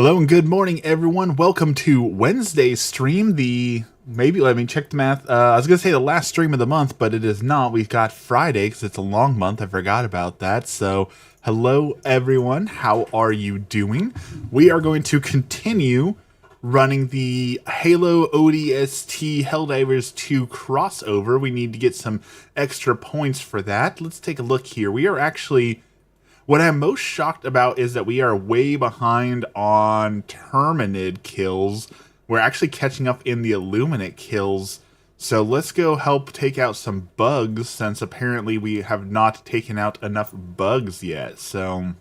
Hello and good morning, everyone. Welcome to Wednesday's stream. Let me check the math. I was going to say the last stream of the month, but it is not. We've got Friday because it's a long month. I forgot about that. So, hello, everyone. How are you doing? We are going to continue running the Halo ODST Helldivers 2 crossover. We need to get some extra points for that. Let's take a look here. We are actually... What I'm most shocked about is that we are way behind on Terminid kills. We're actually catching up in the Illuminate kills. So let's go help take out some bugs, since apparently we have not taken out enough bugs yet. So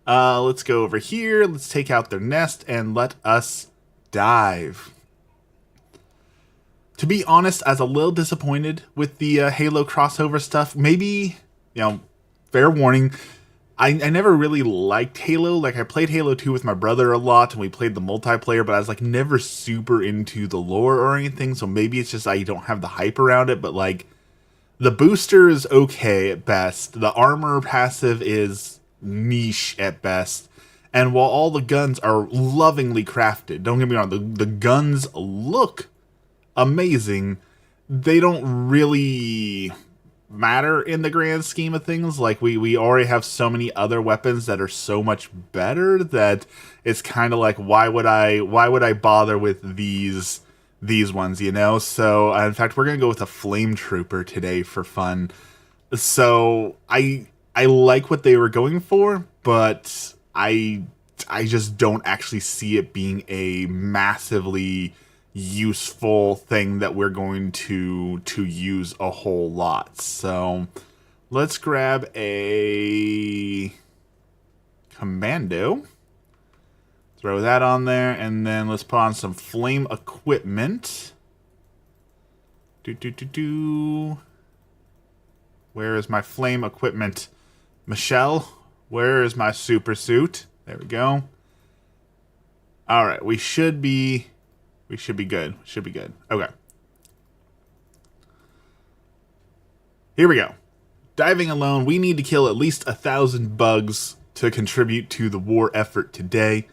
let's go over here. Let's take out their nest and let us dive. To be honest, I was a little disappointed with the Halo crossover stuff. Maybe, fair warning, I never really liked Halo. Like, I played Halo 2 with my brother a lot, and we played the multiplayer, but I was, like, never super into the lore or anything, so maybe it's just I don't have the hype around it, but, like, the booster is okay at best. The armor passive is niche at best. And while all the guns are lovingly crafted, don't get me wrong, the guns look amazing, they don't really matter in the grand scheme of things. Like, we already have so many other weapons that are so much better that it's kind of like, why would I bother with these ones, So in fact, we're gonna go with a flame trooper today for fun. So I like what they were going for, but I just don't actually see it being a massively useful thing that we're going to use a whole lot. So let's grab a commando, throw that on there, and then let's put on some flame equipment. Where is my flame equipment? Michelle, where is my super suit? There we go. All right, we should be good. Should be good. Okay. Here we go. Diving alone, we need to kill at least 1,000 bugs to contribute to the war effort today.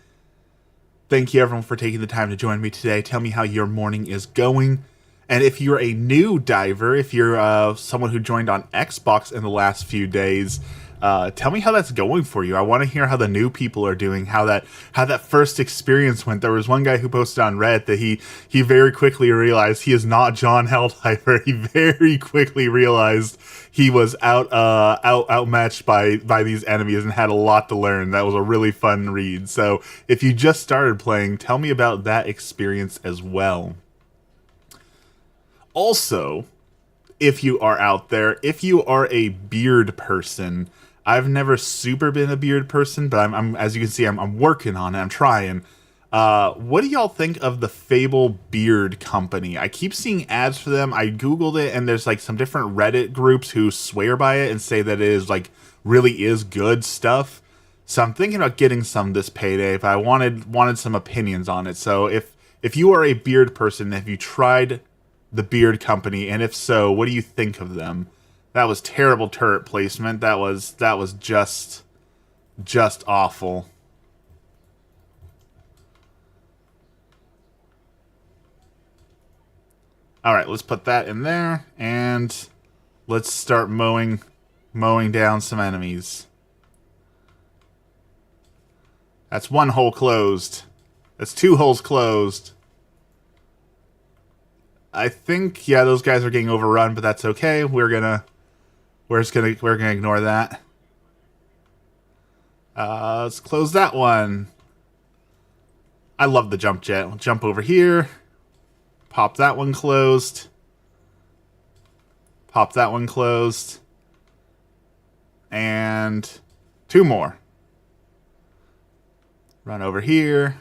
Thank you, everyone, for taking the time to join me today. Tell me how your morning is going. And if you're a new diver, if you're someone who joined on Xbox in the last few days, tell me how that's going for you. I want to hear how the new people are doing, how that first experience went. There was one guy who posted on Reddit that he very quickly realized he is not John Helldiver. He very quickly realized he was outmatched by these enemies and had a lot to learn. That was a really fun read. So if you just started playing, tell me about that experience as well. Also, if you are out there, if you are a beard person, I've never super been a beard person, but I'm as you can see, I'm working on it. I'm trying. What do y'all think of the Fable Beard Company? I keep seeing ads for them. I googled it, and there's like some different Reddit groups who swear by it and say that it is like really is good stuff. So I'm thinking about getting some this payday, but I wanted some opinions on it. So if you are a beard person, have you tried the Beard Company, and if so, what do you think of them? That was terrible turret placement. That was just awful. All right, let's put that in there, and let's start mowing down some enemies. That's one hole closed. That's two holes closed. I think, yeah, those guys are getting overrun, but that's okay. We're gonna ignore that. Let's close that one. I love the jump jet. We'll jump over here. Pop that one closed. Pop that one closed. And two more. Run over here.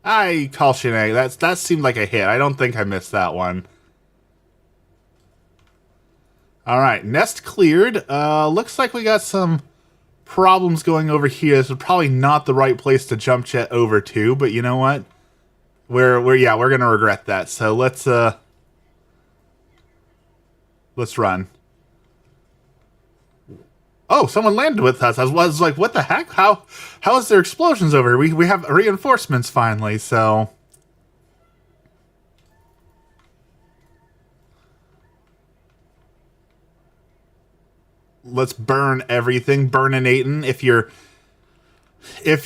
I call Shanae. That seemed like a hit. I don't think I missed that one. Alright, nest cleared. Looks like we got some problems going over here. This is probably not the right place to jump jet over to, but you know what? We're gonna regret that. So let's run. oh, someone landed with us. I was like, what the heck? How is there explosions over here? We have reinforcements finally, so... Let's burn everything. Burninating. If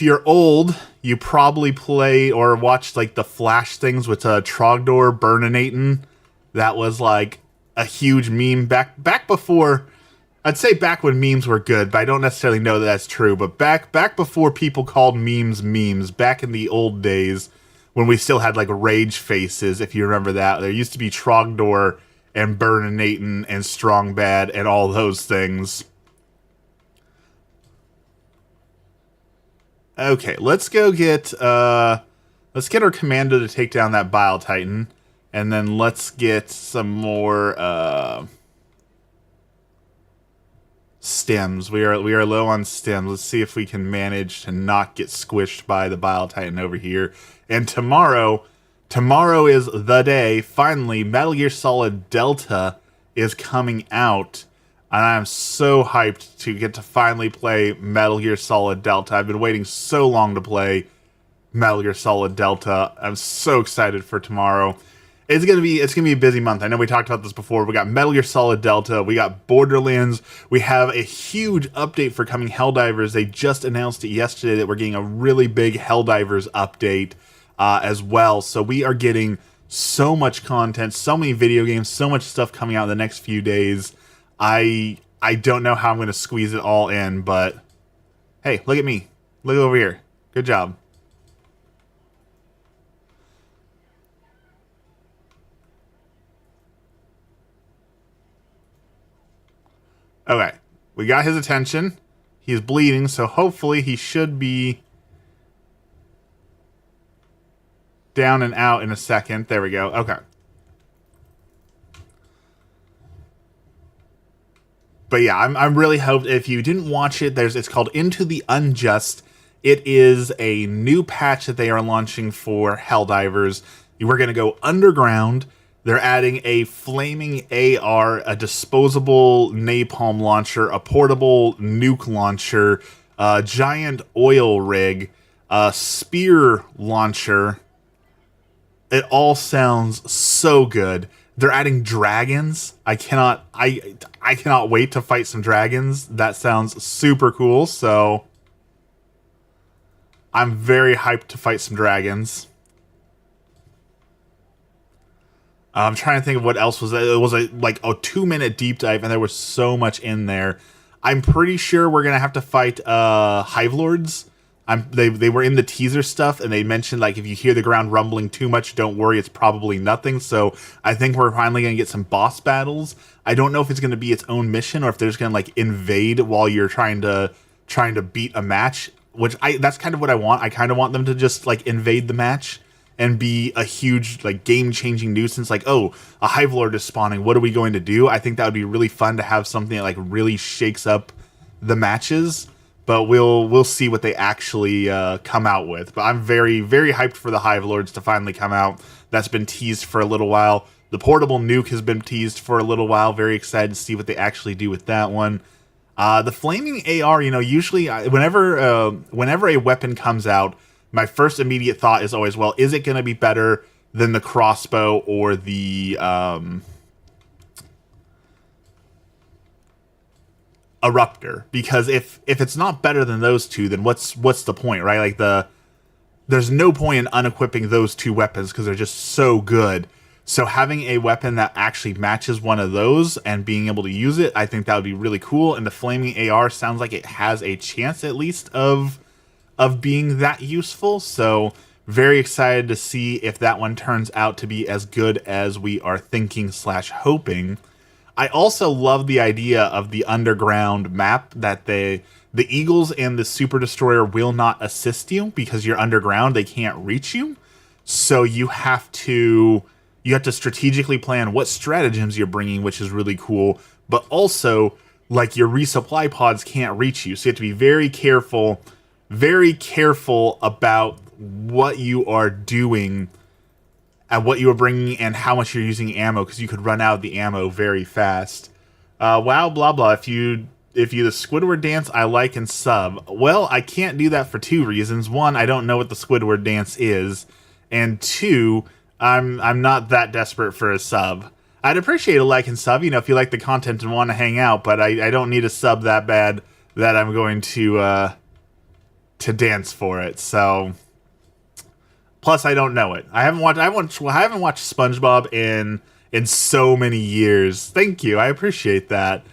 you're old, you probably play or watch like the Flash things with Trogdor Burninating. That was like a huge meme back before. I'd say back when memes were good, but I don't necessarily know that that's true. But back before people called memes, back in the old days when we still had like rage faces, if you remember that, there used to be Trogdor and Burninating and Strong Bad and all those things. Okay, let's go get our commander to take down that Bile Titan, and then let's get some more stems. We are low on stems. Let's see if we can manage to not get squished by the Bile Titan over here. And tomorrow is the day. Finally, Metal Gear Solid Delta is coming out. And I'm so hyped to get to finally play Metal Gear Solid Delta. I've been waiting so long to play Metal Gear Solid Delta. I'm so excited for tomorrow. It's gonna be a busy month. I know we talked about this before. We got Metal Gear Solid Delta. We got Borderlands. We have a huge update for coming Helldivers. They just announced it yesterday that we're getting a really big Helldivers update as well. So we are getting so much content, so many video games, so much stuff coming out in the next few days. I don't know how I'm going to squeeze it all in, but hey, look at me. Look over here. Good job. Okay, we got his attention. He's bleeding, so hopefully he should be down and out in a second. There we go. Okay. But yeah, I'm really hoped. If you didn't watch it, it's called Into the Unjust. It is a new patch that they are launching for Helldivers. We're going to go underground. They're adding a flaming AR, a disposable napalm launcher, a portable nuke launcher, a giant oil rig, a spear launcher. It all sounds so good. They're adding dragons. I cannot wait to fight some dragons. That sounds super cool. So I'm very hyped to fight some dragons. I'm trying to think of what else was. It was like a 2-minute deep dive, and there was so much in there. I'm pretty sure we're gonna have to fight Hive Lords. They were in the teaser stuff, and they mentioned, like, if you hear the ground rumbling too much, don't worry, it's probably nothing. So I think we're finally going to get some boss battles. I don't know if it's going to be its own mission or if they're just going to, like, invade while you're trying to beat a match, which that's kind of what I want. I kind of want them to just, like, invade the match and be a huge, like, game-changing nuisance. Like, oh, a Hive Lord is spawning. What are we going to do? I think that would be really fun to have something that, like, really shakes up the matches. But we'll see what they actually come out with. But I'm very, very hyped for the Hive Lords to finally come out. That's been teased for a little while. The portable nuke has been teased for a little while. Very excited to see what they actually do with that one. The flaming AR, usually whenever a weapon comes out, my first immediate thought is always, well, is it going to be better than the crossbow or the Eruptor? Because if it's not better than those two, then what's the point, right? Like there's no point in unequipping those two weapons because they're just so good. So having a weapon that actually matches one of those and being able to use it, I think that would be really cool. And the flaming AR sounds like it has a chance at least of being that useful. So very excited to see if that one turns out to be as good as we are thinking / hoping. I also love the idea of the underground map that the Eagles and the Super Destroyer will not assist you because you're underground. They can't reach you. So you have to strategically plan what stratagems you're bringing, which is really cool. But also, like, your resupply pods can't reach you. So you have to be very careful about what you are doing at what you are bringing and how much you're using ammo, because you could run out of the ammo very fast. Wow, blah blah. If the Squidward dance I like and sub. Well, I can't do that for two reasons. One, I don't know what the Squidward dance is, and two, I'm not that desperate for a sub. I'd appreciate a like and sub, if you like the content and want to hang out, but I don't need a sub that bad that I'm going to dance for it. So, plus I don't know it. I haven't watched SpongeBob in so many years. Thank you, I appreciate that.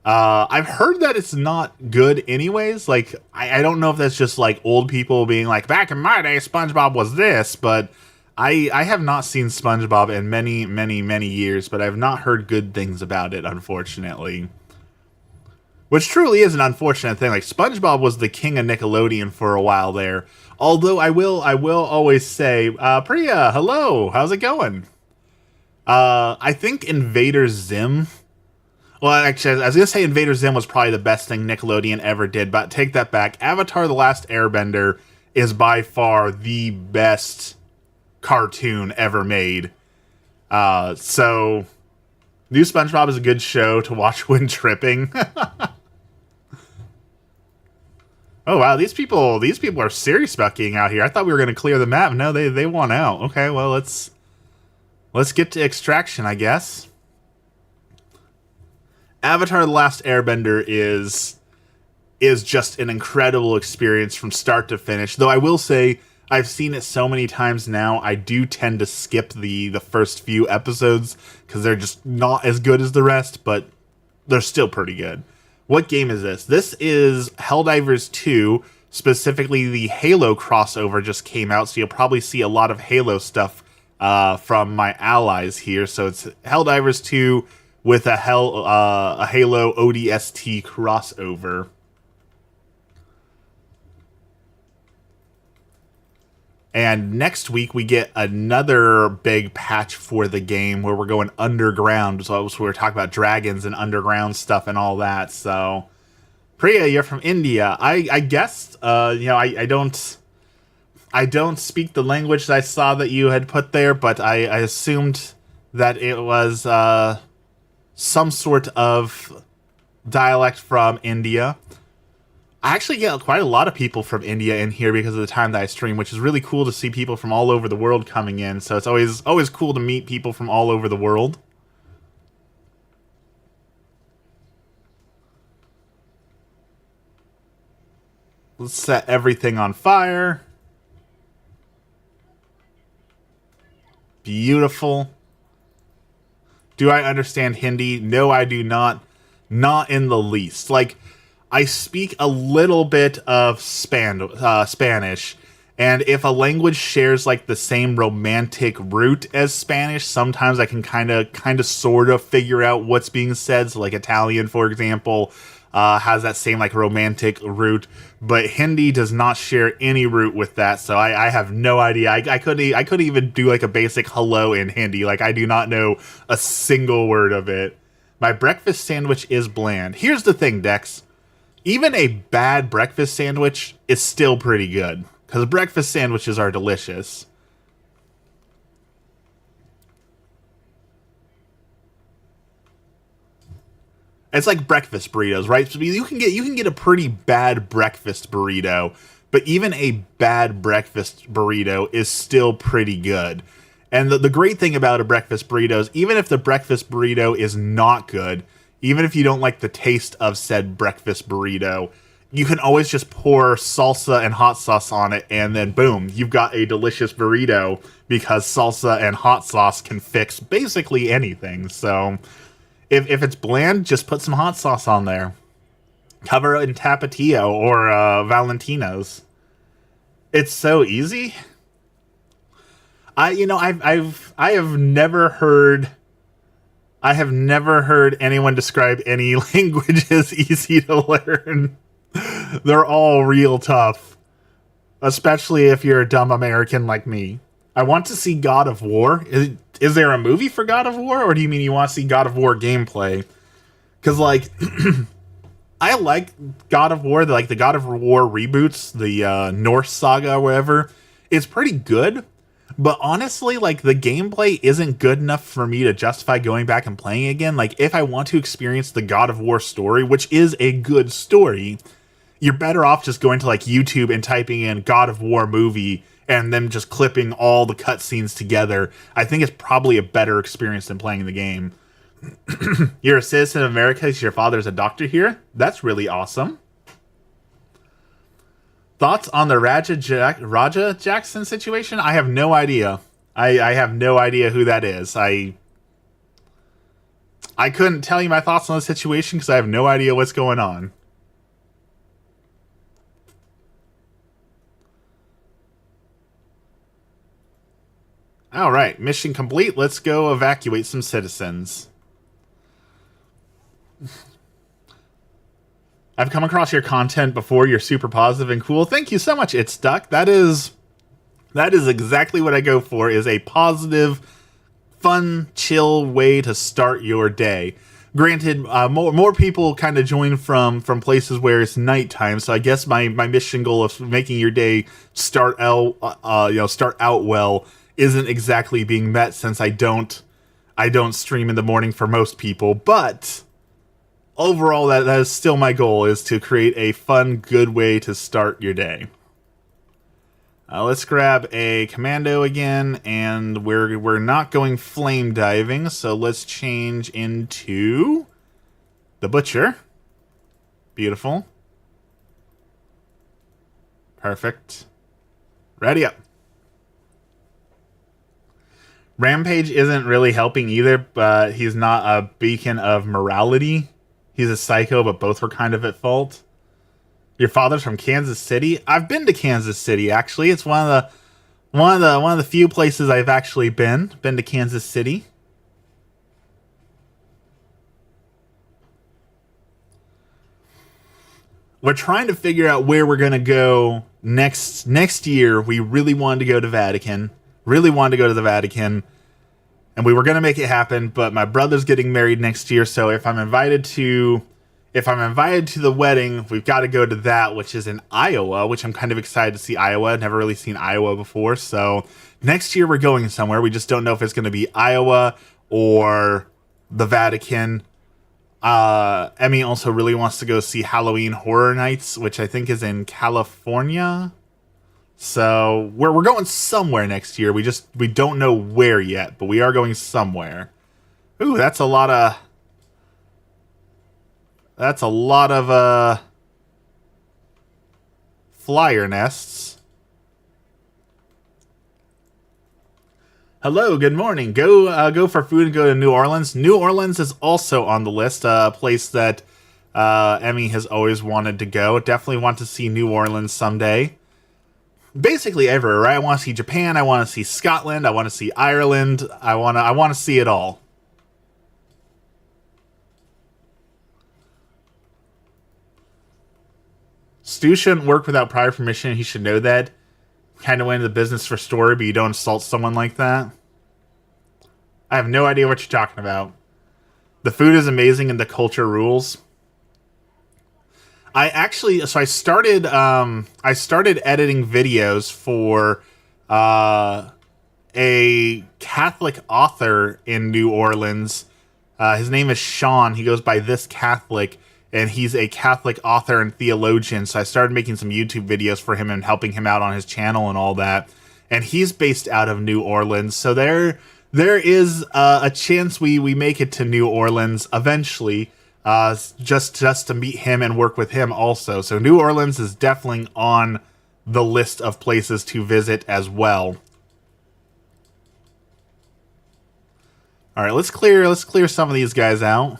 I've heard that it's not good anyways. Like, I don't know if that's just like old people being like, back in my day, SpongeBob was this, but I have not seen SpongeBob in many, many, many years, but I've not heard good things about it, unfortunately. Which truly is an unfortunate thing. Like, SpongeBob was the king of Nickelodeon for a while there. Although I will always say, Priya, hello, how's it going? I think Invader Zim. Well, actually, I was going to say Invader Zim was probably the best thing Nickelodeon ever did, but take that back. Avatar: The Last Airbender is by far the best cartoon ever made. So, New SpongeBob is a good show to watch when tripping. Oh, wow, these people are serious about getting out here. I thought we were going to clear the map. No, they want out. Okay, well, let's get to extraction, I guess. Avatar: The Last Airbender is just an incredible experience from start to finish. Though I will say, I've seen it so many times now, I do tend to skip the first few episodes because they're just not as good as the rest, but they're still pretty good. What game is this? This is Helldivers 2, specifically the Halo crossover just came out, so you'll probably see a lot of Halo stuff from my allies here. So it's Helldivers 2 with a Halo ODST crossover. And next week we get another big patch for the game where we're going underground. So we were talking about dragons and underground stuff and all that. So, Priya, you're from India. I guess I don't speak the language that I saw that you had put there, but I assumed that it was some sort of dialect from India. I actually get quite a lot of people from India in here because of the time that I stream, which is really cool to see people from all over the world coming in. So it's always cool to meet people from all over the world. Let's set everything on fire. Beautiful. Do I understand Hindi? No, I do not. Not in the least. Like, I speak a little bit of Spanish, and if a language shares like the same romantic root as Spanish, sometimes I can kind of sort of figure out what's being said. So like Italian, for example, has that same like romantic root, but Hindi does not share any root with that. So I have no idea. I couldn't even do like a basic hello in Hindi. Like, I do not know a single word of it. My breakfast sandwich is bland. Here's the thing, Dex. Even a bad breakfast sandwich is still pretty good, because breakfast sandwiches are delicious. It's like breakfast burritos, right? So you can get a pretty bad breakfast burrito, but even a bad breakfast burrito is still pretty good. And the great thing about a breakfast burrito is, even if the breakfast burrito is not good, even if you don't like the taste of said breakfast burrito, you can always just pour salsa and hot sauce on it, and then boom, you've got a delicious burrito, because salsa and hot sauce can fix basically anything. So if it's bland, just put some hot sauce on there. Cover it in Tapatio or Valentino's. It's so easy. I have never heard anyone describe any language as easy to learn. They're all real tough, especially if you're a dumb American like me. I want to see God of War. Is there a movie for God of War, or do you mean you want to see God of War gameplay? Because, like, I like God of War, the God of War reboots, the Norse saga or whatever. It's pretty good, But honestly, like, the gameplay isn't good enough for me to justify going back and playing again. Like, if I want to experience the God of War story, which is a good story, you're better off just going to like YouTube and typing in God of War movie and then just clipping all the cutscenes together. I think it's probably a better experience than playing the game. You're a citizen of America because your father's a doctor here? That's really awesome. Thoughts on the Raja Jackson situation? I have no idea. I have no idea who that is. I couldn't tell you my thoughts on the situation because I have no idea what's going on. All right, mission complete. Let's go evacuate some citizens. I've come across your content before. You're super positive and cool. Thank you so much, It's Stuck. That is exactly what I go for, is a positive, fun, chill way to start your day. Granted, more people kind of join from places where it's nighttime, so I guess my mission goal of making your day start out well isn't exactly being met, since I don't stream in the morning for most people. But overall, that is still my goal, is to create a fun, good way to start your day. Let's grab a commando again, and we're not going flame diving, so let's change into the butcher. Beautiful. Perfect. Ready up. Rampage isn't really helping either, but he's not a beacon of morality. He's a psycho, but both were kind of at fault. Your father's from Kansas City? I've been to Kansas City, actually. It's one of the few places I've actually been to Kansas City. We're trying to figure out where we're going to go next year. We really wanted to go to Vatican. Really wanted to go to the Vatican. And we were going to make it happen, but my brother's getting married next year, so if I'm invited to the wedding, we've got to go to that, which is in Iowa, which I'm kind of excited to see Iowa. I've never really seen Iowa before, so next year we're going somewhere. We just don't know if it's going to be Iowa or the Vatican. Emmy also really wants to go see Halloween Horror Nights, which I think is in California. So we're going somewhere next year. We don't know where yet, but we are going somewhere. Ooh, that's a lot of flyer nests. Hello, good morning. Go for food and go to New Orleans. New Orleans is also on the list. A place that Emmy has always wanted to go. Definitely want to see New Orleans someday. Basically everywhere, right? I want to see Japan, I want to see Scotland, I want to see Ireland, I want to see it all. Stu shouldn't work without prior permission, he should know that. Kind of went into the business for story, but you don't insult someone like that. I have no idea what you're talking about. The food is amazing and the culture rules. I started editing videos for a Catholic author in New Orleans. His name is Sean. He goes by This Catholic, and he's a Catholic author and theologian. So I started making some YouTube videos for him and helping him out on his channel and all that. And he's based out of New Orleans, so there is a chance we make it to New Orleans eventually. Just to meet him and work with him also. So New Orleans is definitely on the list of places to visit as well. All right, let's clear some of these guys out.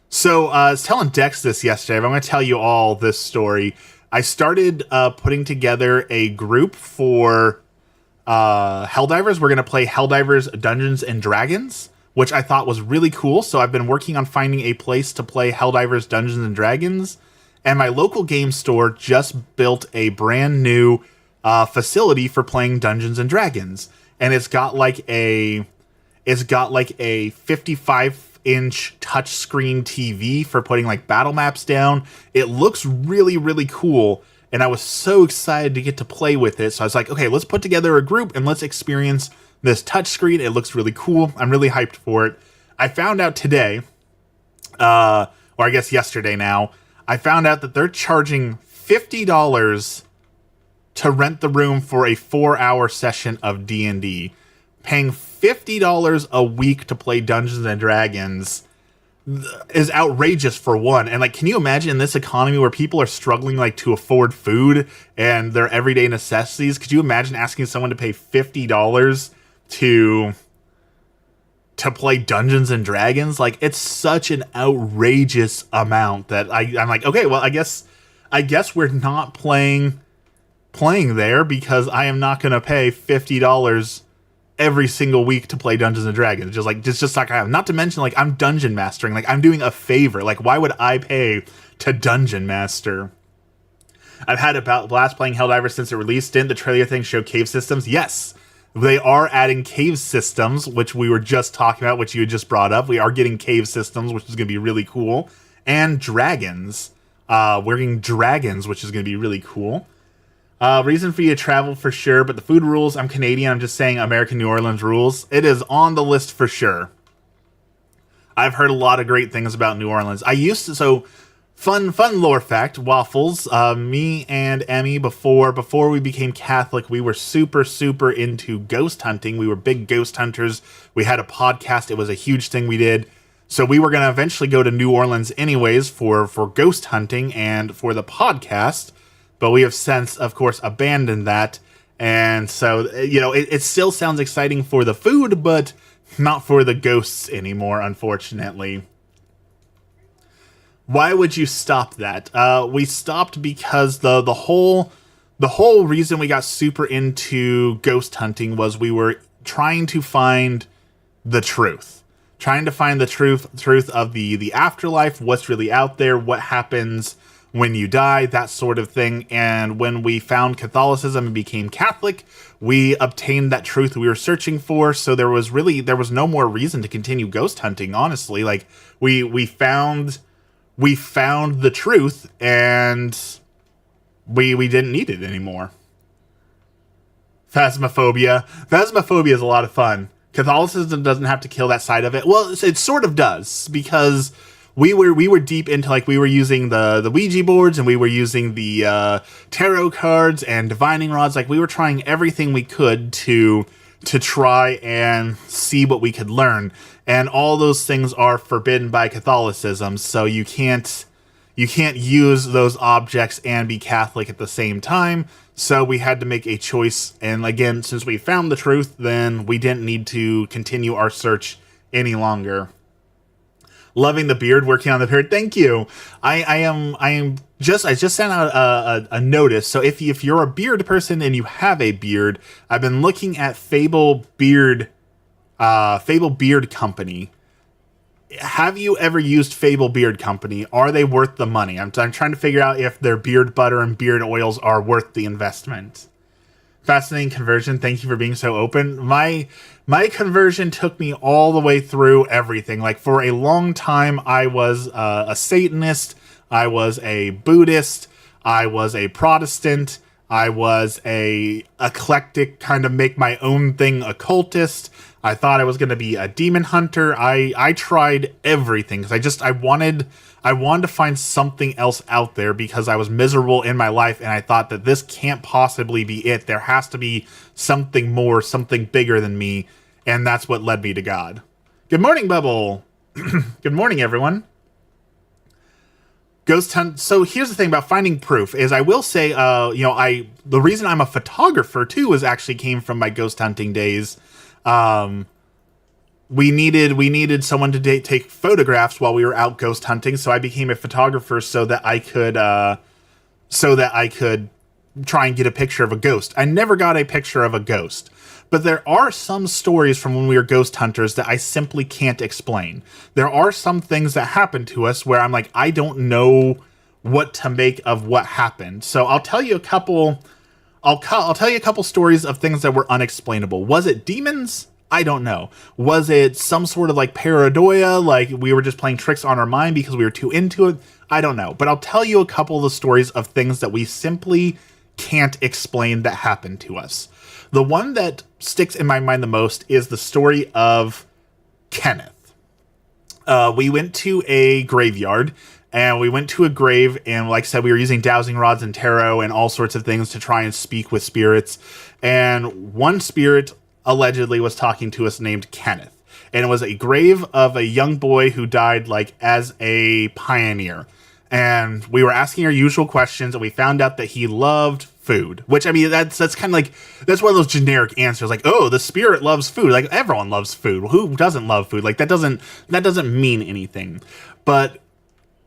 So I was telling Dex this yesterday, but I'm going to tell you all this story. I started putting together a group for Helldivers. We're going to play Helldivers Dungeons and Dragons, which I thought was really cool. So I've been working on finding a place to play Helldivers Dungeons and Dragons, and my local game store just built a brand new facility for playing Dungeons and Dragons, and it's got like a 55-inch touchscreen TV for putting like battle maps down. It looks really, really cool. and I was so excited to get to play with it. So I was like, okay, let's put together a group and let's experience this touchscreen. It looks really cool. I'm really hyped for it. I found out today, or I guess yesterday now, I found out that they're charging $50 to rent the room for a 4-hour session of D&D. Paying $50 a week to play Dungeons and Dragons is outrageous for one. And like, can you imagine in this economy where people are struggling like to afford food and their everyday necessities? Could you imagine asking someone to pay $50 to play Dungeons and Dragons? Like, it's such an outrageous amount that I'm like, okay, well, I guess we're not playing there, because I am not going to pay $50 every single week to play Dungeons and Dragons. Just like I have. Not to mention, like, I'm dungeon mastering. Like, I'm doing a favor. Like, why would I pay to dungeon master? I've had a blast playing Helldivers since it released. Didn't the trailer thing show cave systems? Yes. They are adding cave systems, which we were just talking about, which you had just brought up. We are getting cave systems, which is going to be really cool. And dragons. We're getting dragons, which is going to be really cool. Reason for you to travel for sure, but the food rules, I'm Canadian, I'm just saying American New Orleans rules. It is on the list for sure. I've heard a lot of great things about New Orleans. Fun lore fact, waffles, me and Emmy, before we became Catholic, we were super into ghost hunting. We were big ghost hunters. We had a podcast. It was a huge thing we did. So we were going to eventually go to New Orleans anyways for ghost hunting and for the podcast. But we have since, of course, abandoned that. And so, it still sounds exciting for the food, but not for the ghosts anymore, unfortunately. Why would you stop that? We stopped because the whole reason we got super into ghost hunting was we were trying to find the truth. Trying to find the truth of the afterlife, what's really out there, what happens when you die, that sort of thing. And when we found Catholicism and became Catholic, we obtained that truth we were searching for. So there was no more reason to continue ghost hunting, honestly. Like, we found the truth, and we didn't need it anymore. Phasmophobia is a lot of fun. Catholicism doesn't have to kill that side of it. Well, it sort of does, because we were deep into, like, we were using the Ouija boards, and we were using the tarot cards and divining rods. Like, we were trying everything we could to try and see what we could learn. And all those things are forbidden by Catholicism, so you can't use those objects and be Catholic at the same time. So we had to make a choice, and again, since we found the truth, then we didn't need to continue our search any longer. Loving the beard, working on the beard. Thank you. I just sent out a notice. So if you're a beard person and you have a beard, I've been looking at Fable Beard Company. Have you ever used Fable Beard Company? Are they worth the money? I'm trying to figure out if their beard butter and beard oils are worth the investment. Fascinating conversion. Thank you for being so open. My conversion took me all the way through everything. Like, for a long time, I was a Satanist. I was a Buddhist. I was a Protestant. I was a eclectic, kind of make my own thing occultist. I thought I was going to be a demon hunter. I tried everything because I wanted to find something else out there, because I was miserable in my life, and I thought that this can't possibly be it. There has to be something more, something bigger than me, and that's what led me to God. Good morning, Bubble. Good morning, everyone. Ghost hunt. So here's the thing about finding proof is, I will say, the reason I'm a photographer too came from my ghost hunting days. We needed someone to take photographs while we were out ghost hunting, so I became a photographer so that I could try and get a picture of a ghost. I never got a picture of a ghost, but there are some stories from when we were ghost hunters that I simply can't explain. There are some things that happened to us where I'm like, I don't know what to make of what happened. So I'll tell you a couple. I'll tell you a couple stories of things that were unexplainable. Was it demons? I don't know. Was it some sort of like pareidoia, like we were just playing tricks on our mind because we were too into it? I don't know. But I'll tell you a couple of the stories of things that we simply can't explain that happened to us. The one that sticks in my mind the most is the story of Kenneth. We went to a graveyard, and we went to a grave, and like I said, we were using dowsing rods and tarot and all sorts of things to try and speak with spirits. And one spirit allegedly was talking to us named Kenneth. And it was a grave of a young boy who died like as a pioneer. And we were asking our usual questions, and we found out that he loved food. Which, I mean, that's kind of like, that's one of those generic answers, like, oh, the spirit loves food. Like, everyone loves food. Well, who doesn't love food? Like, that doesn't mean anything. But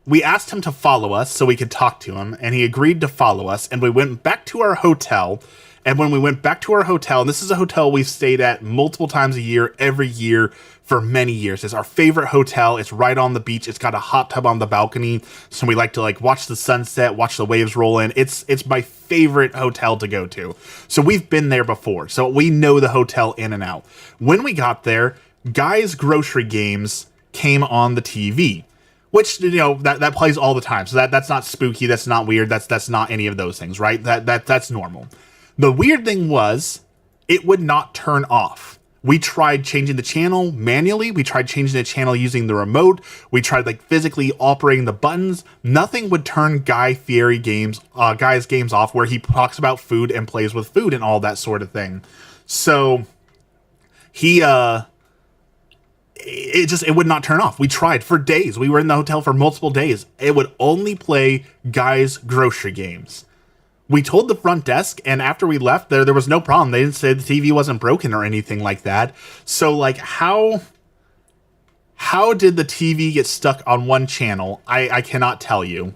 we asked him to follow us so we could talk to him, and he agreed to follow us, and we went back to our hotel. And when we went back to our hotel, and this is a hotel we've stayed at multiple times a year, every year for many years. It's our favorite hotel. It's right on the beach. It's got a hot tub on the balcony. So we like to like watch the sunset, watch the waves roll in. It's my favorite hotel to go to. So we've been there before. So we know the hotel in and out. When we got there, Guy's Grocery Games came on the TV. Which, you know, that plays all the time. So that's not spooky, that's not weird, that's not any of those things, right? That's normal. The weird thing was, it would not turn off. We tried changing the channel manually. We tried changing the channel using the remote. We tried like physically operating the buttons. Nothing would turn Guy's games off, where he talks about food and plays with food and all that sort of thing. So he it would not turn off. We tried for days. We were in the hotel for multiple days. It would only play Guy's Grocery Games. We told the front desk, and after we left, there was no problem. They didn't say the TV wasn't broken or anything like that. So, like, how did the TV get stuck on one channel? I cannot tell you.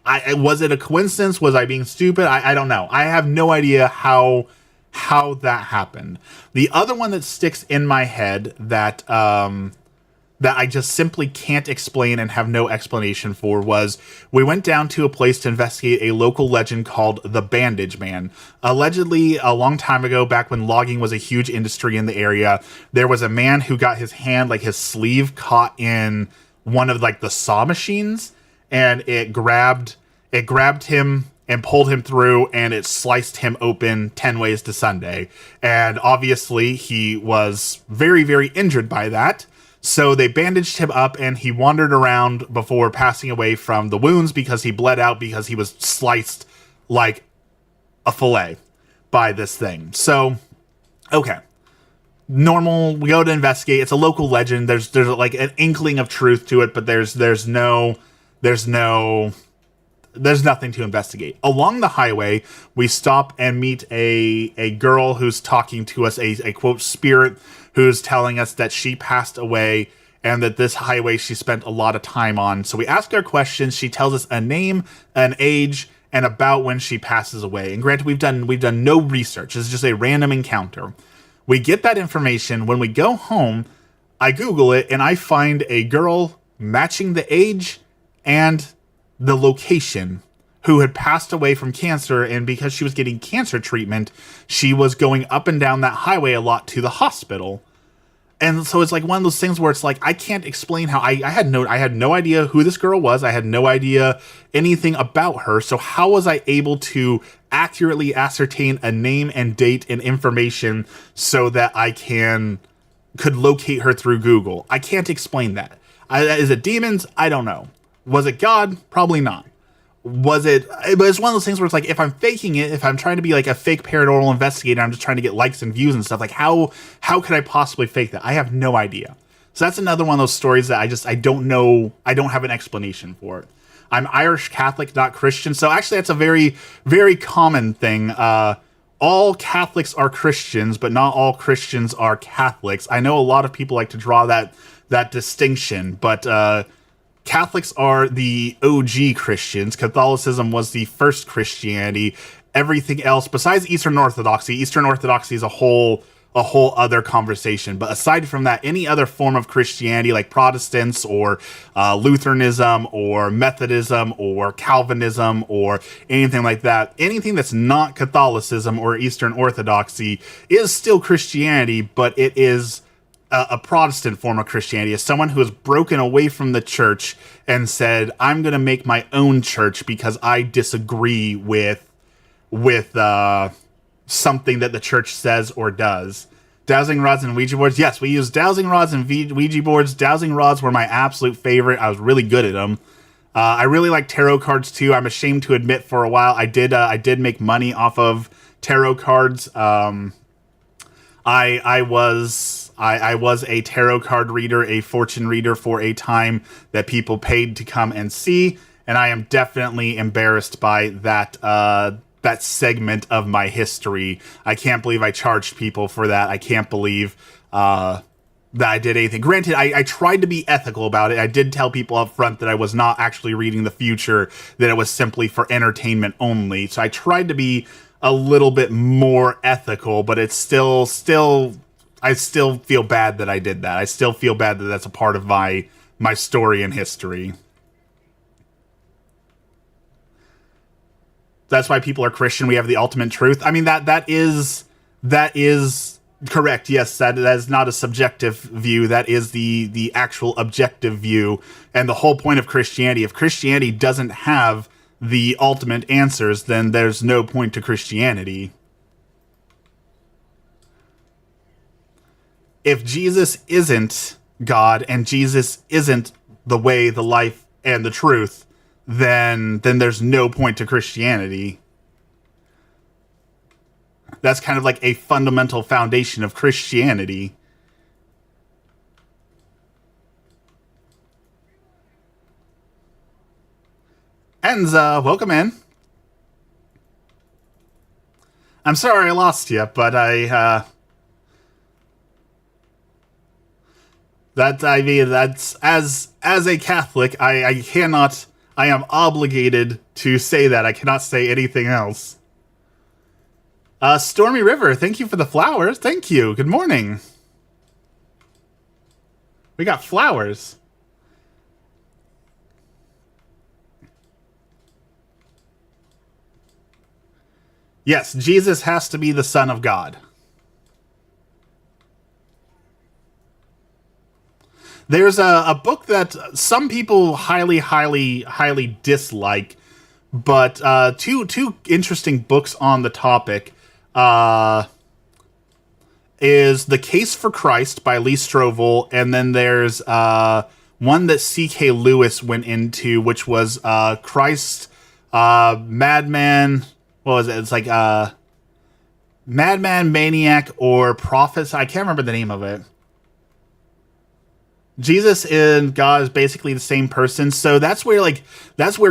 Was it a coincidence? Was I being stupid? I don't know. I have no idea how that happened. The other one that sticks in my head that that I just simply can't explain and have no explanation for was, we went down to a place to investigate a local legend called the Bandage Man. Allegedly, a long time ago, back when logging was a huge industry in the area, there was a man who got his hand, like his sleeve, caught in one of like the saw machines, and it grabbed him and pulled him through, and it sliced him open 10 ways to Sunday. And obviously he was very, very injured by that. So they bandaged him up, and he wandered around before passing away from the wounds because he bled out because he was sliced like a fillet by this thing. So, okay. Normal, we go to investigate. It's a local legend. There's like an inkling of truth to it, but there's nothing to investigate. Along the highway, we stop and meet a girl who's talking to us, a quote spirit, who's telling us that she passed away and that this highway she spent a lot of time on. So we ask her questions. She tells us a name, an age, and about when she passes away. And granted, we've done no research. It's just a random encounter. We get that information. When we go home, I Google it, and I find a girl matching the age and the location who had passed away from cancer, and because she was getting cancer treatment, she was going up and down that highway a lot to the hospital. And so it's like one of those things where it's like, I can't explain how I had no idea who this girl was. I had no idea anything about her. So how was I able to accurately ascertain a name and date and information so that I could locate her through Google? I can't explain that. Is it demons? I don't know. Was it God? Probably not. But it's one of those things where it's like, if I'm faking it, if I'm trying to be like a fake paranormal investigator, I'm just trying to get likes and views and stuff, like how could I possibly fake that? I have no idea. So that's another one of those stories that I don't know. I don't have an explanation for it. I'm Irish Catholic, not Christian. So actually that's a very, very common thing. All Catholics are Christians, but not all Christians are Catholics. I know a lot of people like to draw that distinction, but Catholics are the OG Christians. Catholicism was the first Christianity. Everything else, besides Eastern Orthodoxy is a whole other conversation. But aside from that, any other form of Christianity, like Protestants or Lutheranism or Methodism or Calvinism or anything like that, anything that's not Catholicism or Eastern Orthodoxy is still Christianity, but it is a Protestant form of Christianity, as someone who has broken away from the church and said, I'm going to make my own church because I disagree with something that the church says or does. Dowsing rods and Ouija boards. Yes, we use dowsing rods and Ouija boards. Dowsing rods were my absolute favorite. I was really good at them. I really like tarot cards too. I'm ashamed to admit, for a while I did make money off of tarot cards. I was a tarot card reader, a fortune reader for a time that people paid to come and see, and I am definitely embarrassed by that that segment of my history. I can't believe I charged people for that. I can't believe that I did anything. Granted, I tried to be ethical about it. I did tell people up front that I was not actually reading the future, that it was simply for entertainment only. So I tried to be a little bit more ethical, but it's still I still feel bad that I did that. I still feel bad that that's a part of my story and history. That's why people are Christian. We have the ultimate truth. I mean, that is correct. Yes, that is not a subjective view. That is the actual objective view. And the whole point of Christianity, if Christianity doesn't have the ultimate answers, then there's no point to Christianity. If Jesus isn't God and Jesus isn't the way, the life, and the truth, then there's no point to Christianity. That's kind of like a fundamental foundation of Christianity. Enza, welcome in. I'm sorry I lost you, but that's as a Catholic, I am obligated to say that. I cannot say anything else. Stormy River, thank you for the flowers. Thank you. Good morning. We got flowers. Yes, Jesus has to be the Son of God. There's a book that some people highly dislike, but two interesting books on the topic is The Case for Christ by Lee Strobel, and then there's one that C.K. Lewis went into, which was Christ, Madman. What was it? It's like Madman, Maniac, or Prophets. I can't remember the name of it. Jesus and God is basically the same person. So that's where it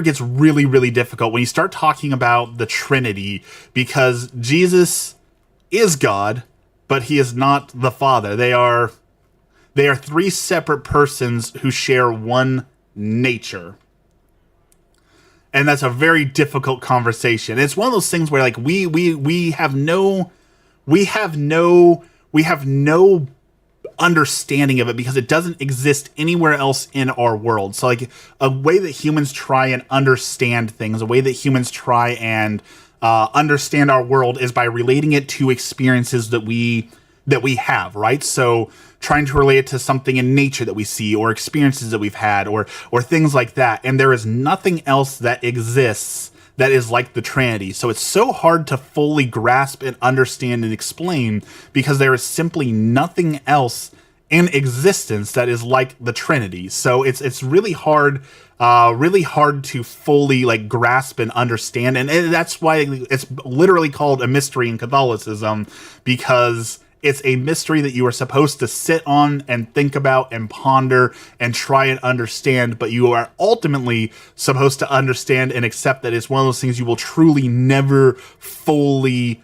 gets really, really difficult when you start talking about the Trinity, because Jesus is God, but he is not the Father. They are three separate persons who share one nature. And that's a very difficult conversation. It's one of those things where like we have no understanding of it because it doesn't exist anywhere else in our world. So like a way that humans try and understand things, a way that humans try and understand our world is by relating it to experiences that we have, right? So trying to relate it to something in nature that we see, or experiences that we've had, or things like that. And there is nothing else that exists that is like the Trinity. So it's so hard to fully grasp and understand and explain because there is simply nothing else in existence that is like the Trinity. So it's really hard to fully like grasp and understand. And that's why it's literally called a mystery in Catholicism, because it's a mystery that you are supposed to sit on and think about and ponder and try and understand, but you are ultimately supposed to understand and accept that it's one of those things you will truly never fully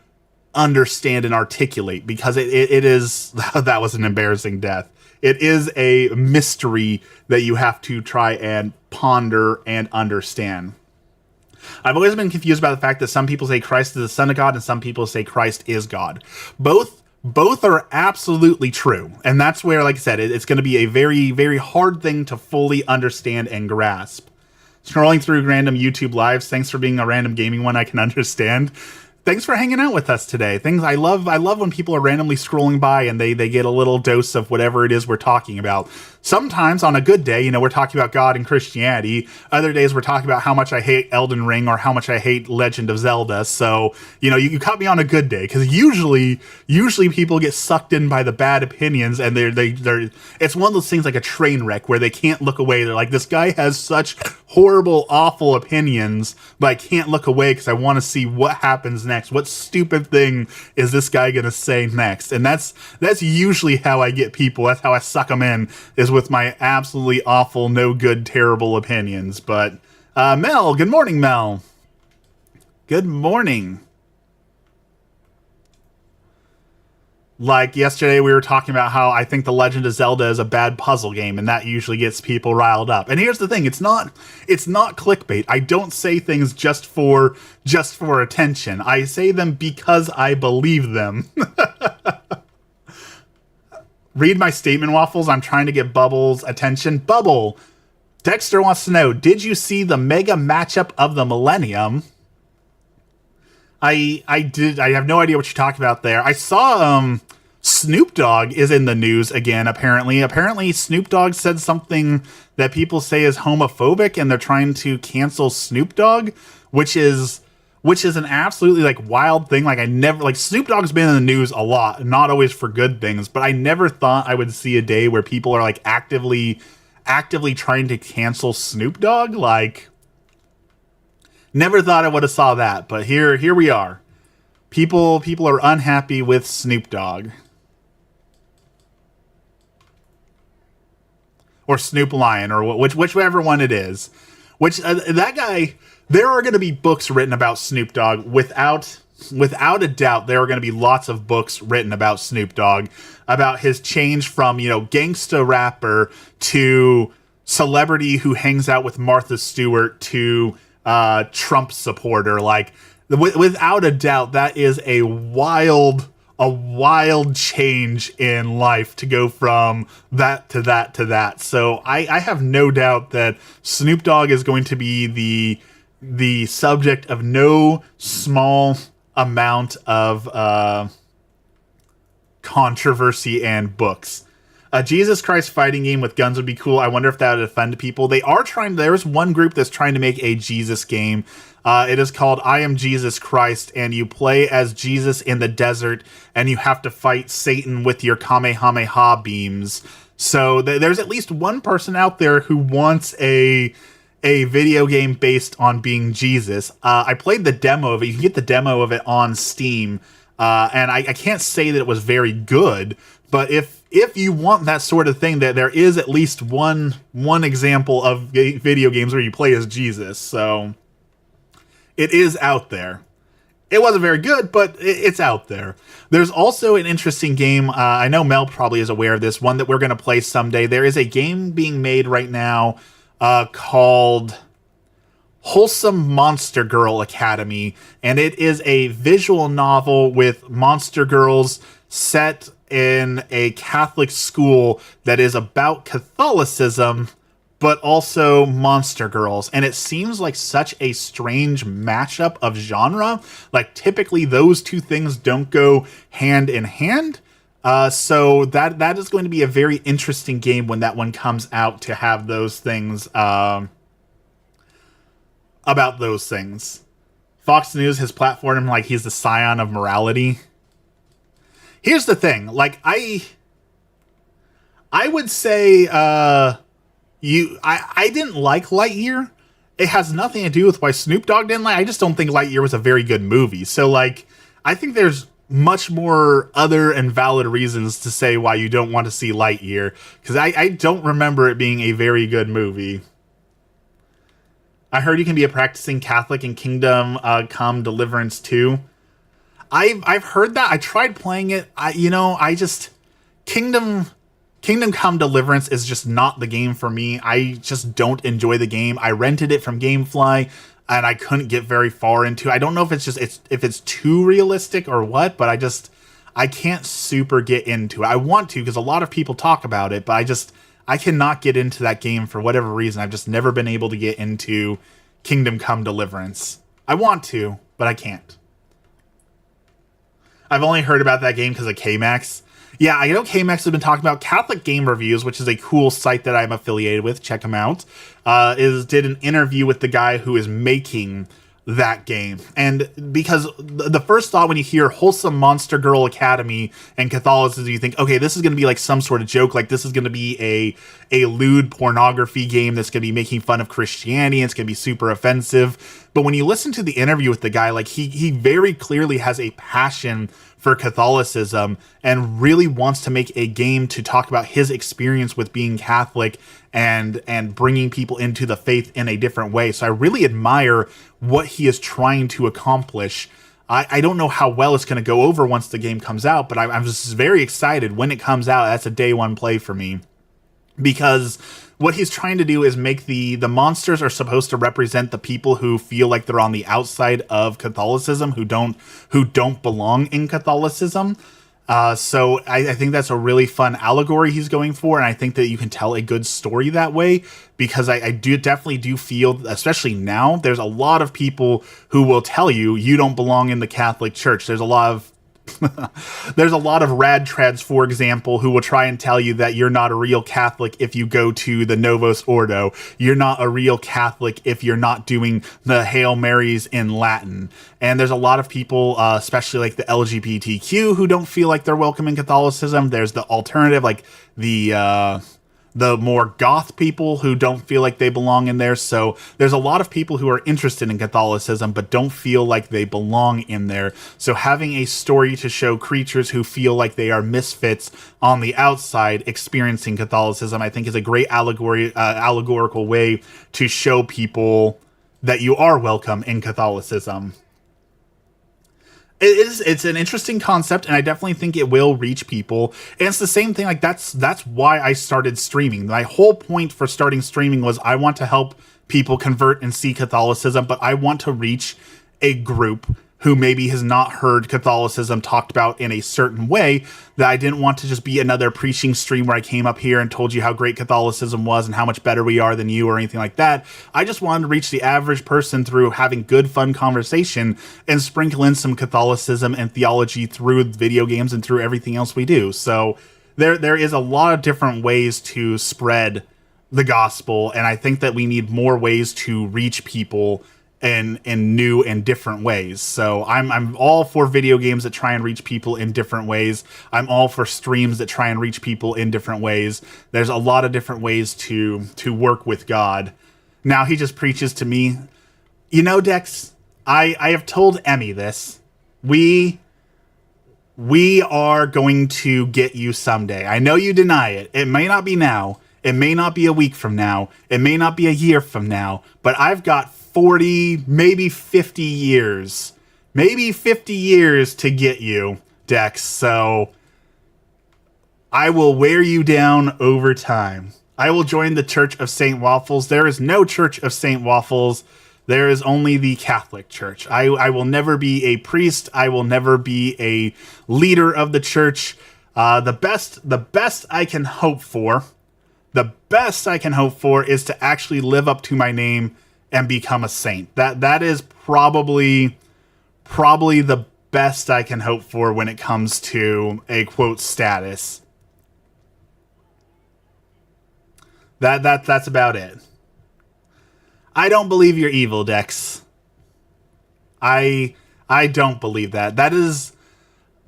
understand and articulate, because it is, that was an embarrassing death. It is a mystery that you have to try and ponder and understand. I've always been confused by the fact that some people say Christ is the Son of God and some people say Christ is God. Both are absolutely true. And that's where, like I said, it's going to be a very, very hard thing to fully understand and grasp. Scrolling through random YouTube lives, thanks for being a random gaming one I can understand. thanks for hanging out with us today. I love when people are randomly scrolling by and they get a little dose of whatever it is we're talking about. Sometimes on a good day, we're talking about God and Christianity. Other days we're talking about how much I hate Elden Ring or how much I hate Legend of Zelda. So, you caught me on a good day, because usually people get sucked in by the bad opinions, and they're it's one of those things like a train wreck where they can't look away. They're like, this guy has such horrible, awful opinions, but I can't look away because I want to see what happens next. What stupid thing is this guy going to say next? And that's usually how I get people. That's how I suck them in, is with my absolutely awful, no good, terrible opinions. But Mel, good morning, Mel. Good morning. Like yesterday, we were talking about how I think The Legend of Zelda is a bad puzzle game, and that usually gets people riled up. And here's the thing: it's not clickbait. I don't say things just for attention. I say them because I believe them. Read my statement, Waffles. I'm trying to get Bubble's attention. Bubble, Dexter wants to know: did you see the mega matchup of the millennium? I did. I have no idea what you're talking about there. I saw Snoop Dogg is in the news again, apparently. Apparently Snoop Dogg said something that people say is homophobic, and they're trying to cancel Snoop Dogg, which is an absolutely wild thing. Snoop Dogg's been in the news a lot, not always for good things, but I never thought I would see a day where people are actively trying to cancel Snoop Dogg. Never thought I would have saw that, but here we are. People are unhappy with Snoop Dogg. Or Snoop Lion, or whichever one it is. That guy, there are going to be books written about Snoop Dogg. Without a doubt, there are going to be lots of books written about Snoop Dogg, about his change from, gangsta rapper to celebrity who hangs out with Martha Stewart to Trump supporter. Without a doubt, that is a wild change in life, to go from that to that to that. So I have no doubt that Snoop Dogg is going to be the subject of no small amount of controversy and books. A Jesus Christ fighting game with guns would be cool. I wonder if that would offend people. There's one group that's trying to make a Jesus game. It is called I Am Jesus Christ, and you play as Jesus in the desert, and you have to fight Satan with your Kamehameha beams. So there's at least one person out there who wants a video game based on being Jesus. I played the demo of it. You can get the demo of it on Steam, and I can't say that it was very good, but if you want that sort of thing, that there is at least one example of video games where you play as Jesus. So it is out there. It wasn't very good, but it's out there. There's also an interesting game. I know Mel probably is aware of this, one that we're going to play someday. There is a game being made right now called Wholesome Monster Girl Academy, and it is a visual novel with monster girls set in a Catholic school that is about Catholicism, but also monster girls. And it seems like such a strange mashup of genre. Typically those two things don't go hand in hand. So that is going to be a very interesting game when that one comes out, to have those things about those things. Fox News has platformed him like he's the scion of morality. Here's the thing, I would say I didn't like Lightyear. It has nothing to do with why Snoop Dogg didn't like. I just don't think Lightyear was a very good movie. So I think there's much more other and valid reasons to say why you don't want to see Lightyear, because I don't remember it being a very good movie. I heard you can be a practicing Catholic in Kingdom Come Deliverance 2. I've heard that. I tried playing it. Kingdom Come Deliverance is just not the game for me. I just don't enjoy the game. I rented it from GameFly, and I couldn't get very far into it. I don't know if it's too realistic or what, but I can't super get into it. I want to, because a lot of people talk about it, but I cannot get into that game for whatever reason. I've just never been able to get into Kingdom Come Deliverance. I want to, but I can't. I've only heard about that game because of KMax. Yeah, I know KMax has been talking about Catholic Game Reviews, which is a cool site that I'm affiliated with. Check them out. Did an interview with the guy who is making that game. And because the first thought when you hear Wholesome Monster Girl Academy and Catholicism, you think, okay, this is going to be like some sort of joke. Like this is going to be a lewd pornography game that's going to be making fun of Christianity. It's going to be super offensive. But when you listen to the interview with the guy, like he very clearly has a passion for Catholicism and really wants to make a game to talk about his experience with being Catholic and bringing people into the faith in a different way. So I really admire what he is trying to accomplish. I don't know how well it's going to go over once the game comes out, but I'm just very excited when it comes out. That's a day one play for me, because what he's trying to do is make the monsters are supposed to represent the people who feel like they're on the outside of Catholicism, who don't belong in Catholicism. So I think that's a really fun allegory he's going for, and I think that you can tell a good story that way, because I definitely do feel, especially now, there's a lot of people who will tell you don't belong in the Catholic Church. There's a lot of there's a lot of rad trads, for example, who will try and tell you that you're not a real Catholic if you go to the Novus Ordo. You're not a real Catholic if you're not doing the Hail Marys in Latin. And there's a lot of people, especially like the LGBTQ, who don't feel like they're welcome in Catholicism. There's the alternative, like the more goth people who don't feel like they belong in there. So there's a lot of people who are interested in Catholicism but don't feel like they belong in there. So having a story to show creatures who feel like they are misfits on the outside experiencing Catholicism, I think is a great allegorical way to show people that you are welcome in Catholicism. It's an interesting concept, and I definitely think it will reach people. And it's the same thing, like that's why I started streaming. My whole point for starting streaming was I want to help people convert and see Catholicism, but I want to reach a group who maybe has not heard Catholicism talked about in a certain way, that I didn't want to just be another preaching stream where I came up here and told you how great Catholicism was and how much better we are than you or anything like that. I just wanted to reach the average person through having good, fun conversation and sprinkle in some Catholicism and theology through video games and through everything else we do. So there is a lot of different ways to spread the gospel, and I think that we need more ways to reach people in new and different ways. So I'm all for video games that try and reach people in different ways. I'm all for streams that try and reach people in different ways. There's a lot of different ways to work with God. Now he just preaches to me. You know, Dex, I have told Emmy this. We are going to get you someday. I know you deny it. It may not be now. It may not be a week from now. It may not be a year from now. But I've got 40, maybe 50 years. Maybe 50 years to get you, Dex. So I will wear you down over time. I will join the Church of St. Waffles. There is no Church of St. Waffles. There is only the Catholic Church. I will never be a priest. I will never be a leader of the church. The best I can hope for is to actually live up to my name and become a saint. That is probably the best I can hope for when it comes to a quote status. That's about it. I don't believe you're evil, Dex. I don't believe that. That is,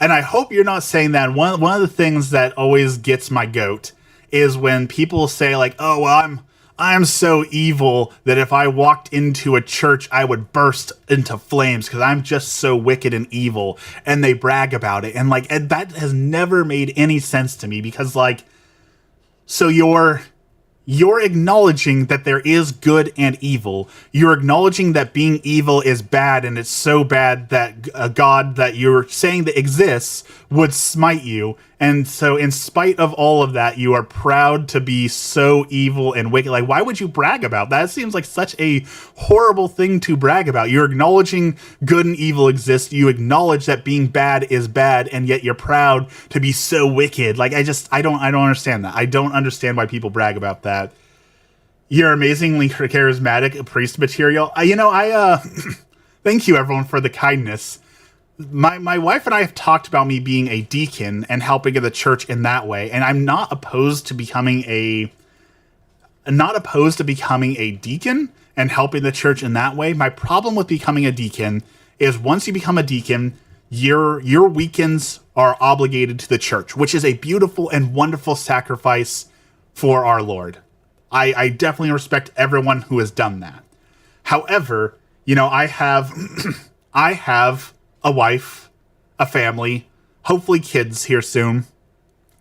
and I hope you're not saying that. One of the things that always gets my goat is when people say like, "Oh, well, I'm so evil that if I walked into a church, I would burst into flames because I'm just so wicked and evil." And they brag about it. And like, and that has never made any sense to me, because like, so you're acknowledging that there is good and evil. You're acknowledging that being evil is bad, and it's so bad that a God that you're saying that exists would smite you. And so in spite of all of that, you are proud to be so evil and wicked. Like, why would you brag about that? It seems like such a horrible thing to brag about. You're acknowledging good and evil exist. You acknowledge that being bad is bad, and yet you're proud to be so wicked. Like, I don't understand that. I don't understand why people brag about that. You're amazingly charismatic, priest material. Thank you everyone for the kindness. my wife and I have talked about me being a deacon and helping in the church in that way, and I'm not opposed to becoming a deacon and helping the church in that way. My problem with becoming a deacon is once you become a deacon, your weekends are obligated to the church, which is a beautiful and wonderful sacrifice for our Lord. I definitely respect everyone who has done that. However, I have I have a wife, a family, hopefully kids here soon.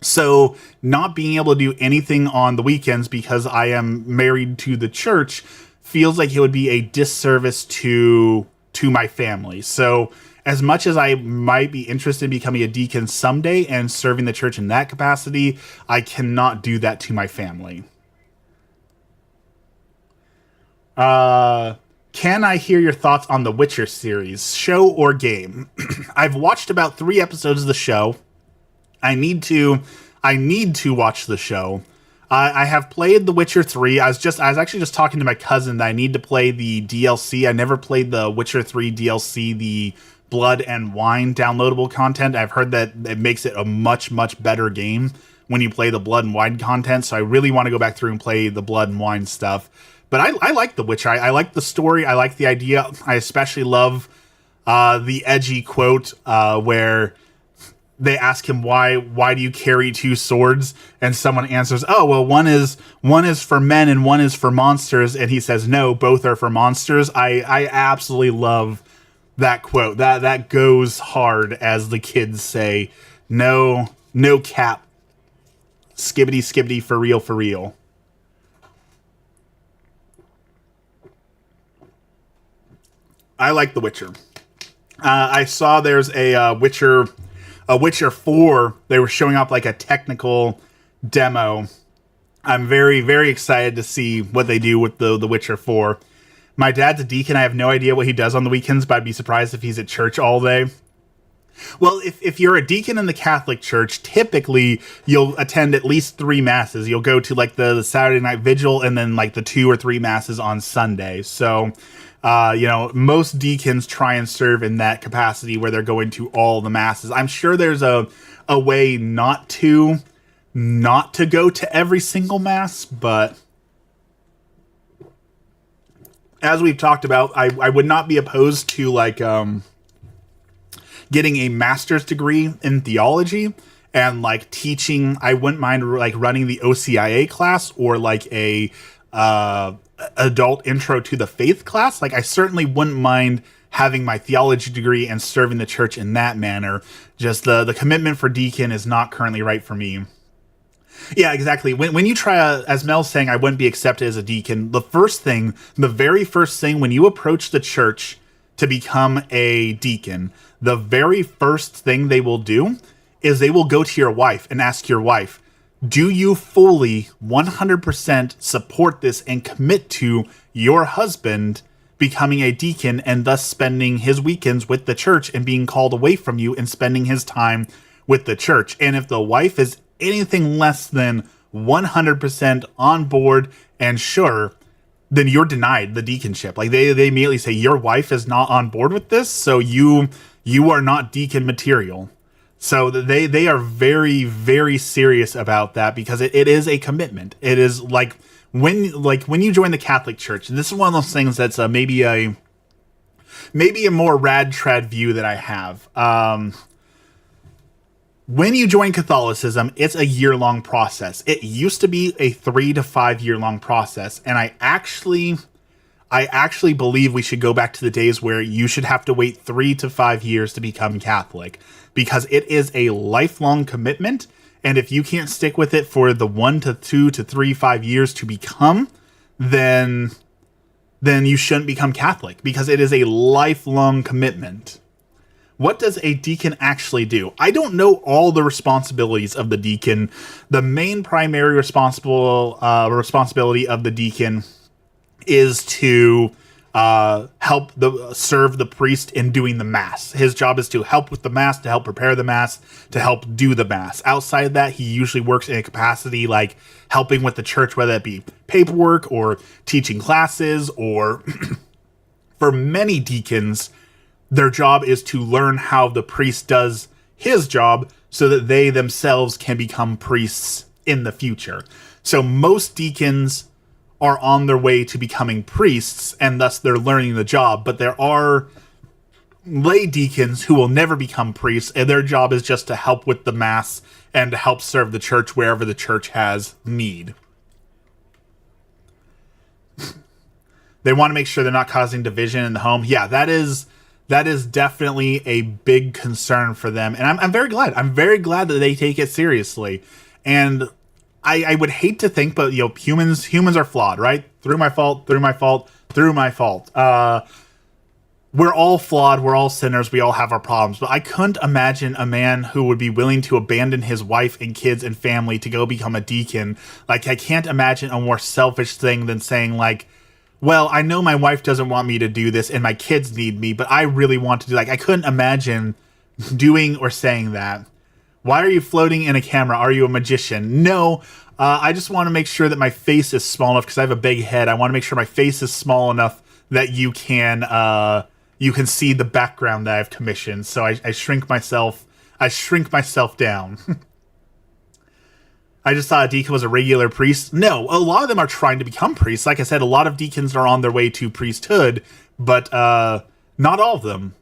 So not being able to do anything on the weekends because I am married to the church feels like it would be a disservice to my family. So as much as I might be interested in becoming a deacon someday and serving the church in that capacity, I cannot do that to my family. Can I hear your thoughts on the Witcher series, show or game? I've watched about 3 episodes of the show. I need to watch the show. I have played The Witcher 3. I was actually just talking to my cousin that I need to play the DLC. I never played the Witcher 3 DLC, the Blood and Wine downloadable content. I've heard that it makes it a much, much better game when you play the Blood and Wine content. So I really want to go back through and play the Blood and Wine stuff. But I like The Witcher. I like the story. I like the idea. I especially love the edgy quote where they ask him why do you carry 2 swords, and someone answers, oh well, one is for men and one is for monsters, and he says no, both are for monsters. I absolutely love that quote. That goes hard, as the kids say. No cap, skibbity skibbity, for real, for real. I like The Witcher. I saw there's a Witcher 4. They were showing off like a technical demo. I'm very, very excited to see what they do with the Witcher 4. My dad's a deacon. I have no idea what he does on the weekends, but I'd be surprised if he's at church all day. Well, if you're a deacon in the Catholic Church, typically you'll attend at least 3 masses. You'll go to like the Saturday night vigil and then like the 2 or 3 masses on Sunday. So most deacons try and serve in that capacity where they're going to all the masses. I'm sure there's a way not to go to every single mass, but as we've talked about, I would not be opposed to like getting a master's degree in theology and like teaching. I wouldn't mind like running the OCIA class or like a adult intro to the faith class. Like I certainly wouldn't mind having my theology degree and serving the church in that manner. Just the commitment for deacon is not currently right for me. Yeah, exactly. When you try, as Mel's saying, I wouldn't be accepted as a deacon. The very first thing when you approach the church to become a deacon, the very first thing they will do is they will go to your wife and ask your wife, do you fully 100% support this and commit to your husband becoming a deacon and thus spending his weekends with the church and being called away from you and spending his time with the church? And if the wife is anything less than 100% on board and sure, then you're denied the deaconship. Like they immediately say, your wife is not on board with this, so you are not deacon material. So they are very, very serious about that because it is a commitment. It is like when you join the Catholic Church, and this is one of those things that's maybe a more rad trad view that I have. When you join Catholicism, it's a year-long process. It used to be a 3 to 5 year long process, and I actually believe we should go back to the days where you should have to wait 3 to 5 years to become Catholic, because it is a lifelong commitment. And if you can't stick with it for the 1 to 2 to 3, 5 years to become, then you shouldn't become Catholic, because it is a lifelong commitment. What does a deacon actually do? I don't know all the responsibilities of the deacon. The main primary responsibility of the deacon is to help serve the priest in doing the mass. His job is to help with the mass, to help prepare the mass, to help do the mass. Outside of that, he usually works in a capacity like helping with the church, whether it be paperwork or teaching classes, or for many deacons, Their job is to learn how the priest does his job so that they themselves can become priests in the future. So most deacons are on their way to becoming priests, and thus they're learning the job. But there are lay deacons who will never become priests, and their job is just to help with the mass and to help serve the church wherever the church has need. They want to make sure they're not causing division in the home. Yeah, that is definitely a big concern for them, and I'm very glad. I'm very glad that they take it seriously. And I would hate to think, but humans are flawed, right? Through my fault. We're all flawed. We're all sinners. We all have our problems. But I couldn't imagine a man who would be willing to abandon his wife and kids and family to go become a deacon. Like, I can't imagine a more selfish thing than saying, like, well, I know my wife doesn't want me to do this and my kids need me, but I really want to do, like, I couldn't imagine doing or saying that. Why are you floating in a camera? Are you a magician? No, I just want to make sure that my face is small enough because I have a big head. I want to make sure my face is small enough that you can see the background that I've commissioned. So I shrink myself down. I just thought a deacon was a regular priest. No, a lot of them are trying to become priests. Like I said, a lot of deacons are on their way to priesthood, but not all of them.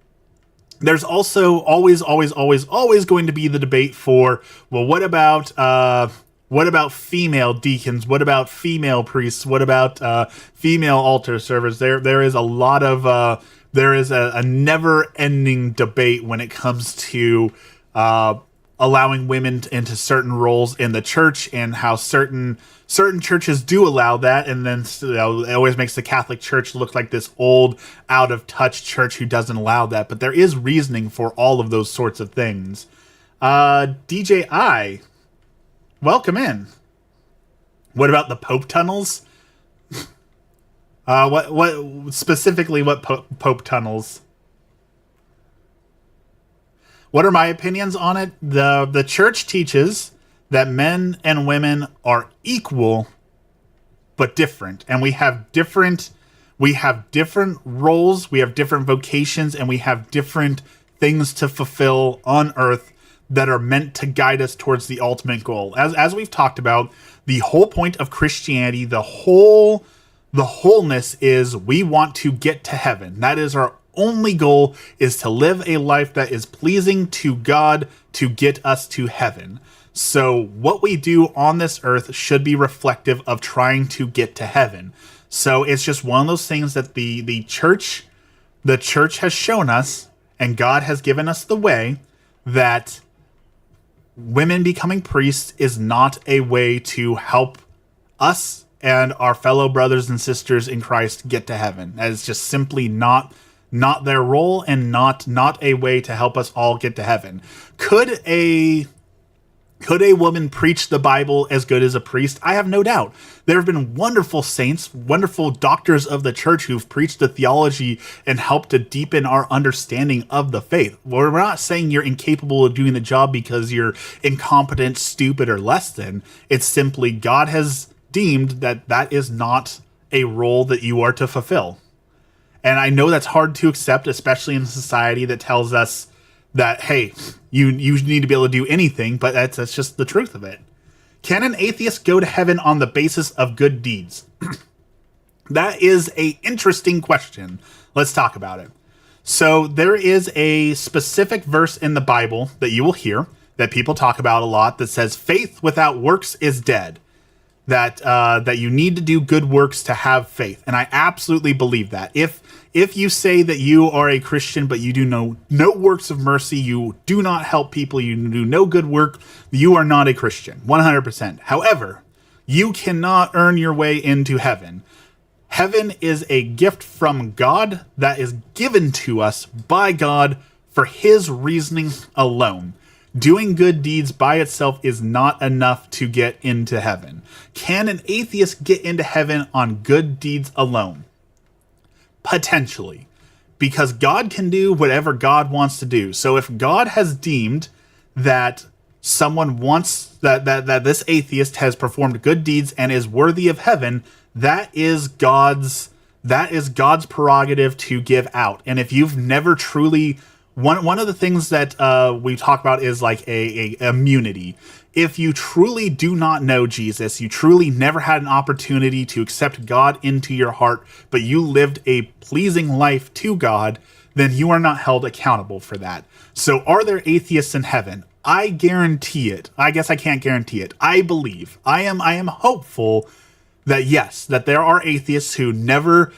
There's also always going to be the debate for, well, what about female deacons? What about female priests? What about female altar servers? There is a lot of there is a never-ending debate when it comes to allowing women into certain roles in the church, and how certain churches do allow that, and then it always makes the Catholic Church look like this old, out-of-touch church who doesn't allow that. But there is reasoning for all of those sorts of things. DJI, welcome in. What about the Pope tunnels? What specifically? What Pope tunnels? What are my opinions on it? The church teaches that men and women are equal but different, and we have different roles, we have different vocations, and we have different things to fulfill on earth that are meant to guide us towards the ultimate goal. As we've talked about, the whole point of Christianity, the wholeness is we want to get to heaven. That is our only goal, is to live a life that is pleasing to God to get us to heaven. So what we do on this earth should be reflective of trying to get to heaven. So it's just one of those things that the church has shown us, and God has given us the way, that women becoming priests is not a way to help us and our fellow brothers and sisters in Christ get to heaven. That is just simply not their role, and not a way to help us all get to heaven. Could a woman preach the Bible as good as a priest? I have no doubt. There have been wonderful saints, wonderful doctors of the church who've preached the theology and helped to deepen our understanding of the faith. We're not saying you're incapable of doing the job because you're incompetent, stupid, or less than. It's simply God has deemed that is not a role that you are to fulfill. And I know that's hard to accept, especially in a society that tells us that, hey, you need to be able to do anything, but that's just the truth of it. Can an atheist go to heaven on the basis of good deeds? That is an interesting question. Let's talk about it. So there is a specific verse in the Bible that you will hear, that people talk about a lot, that says faith without works is dead. That you need to do good works to have faith. And I absolutely believe that. If you say that you are a Christian, but you do no works of mercy, you do not help people, you do no good work, you are not a Christian, 100%. However, you cannot earn your way into heaven. Heaven is a gift from God that is given to us by God for his reasoning alone. Doing good deeds by itself is not enough to get into heaven. Can an atheist get into heaven on good deeds alone? Potentially. Because God can do whatever God wants to do. So if God has deemed that someone wants, that this atheist has performed good deeds and is worthy of heaven, that is God's That is God's prerogative to give out. And if you've never truly, one of the things that we talk about is like a immunity. If you truly do not know Jesus, you truly never had an opportunity to accept God into your heart, but you lived a pleasing life to God, then you are not held accountable for that. So are there atheists in heaven? I guarantee it. I guess I can't guarantee it. I believe. I am hopeful that yes, that there are atheists who never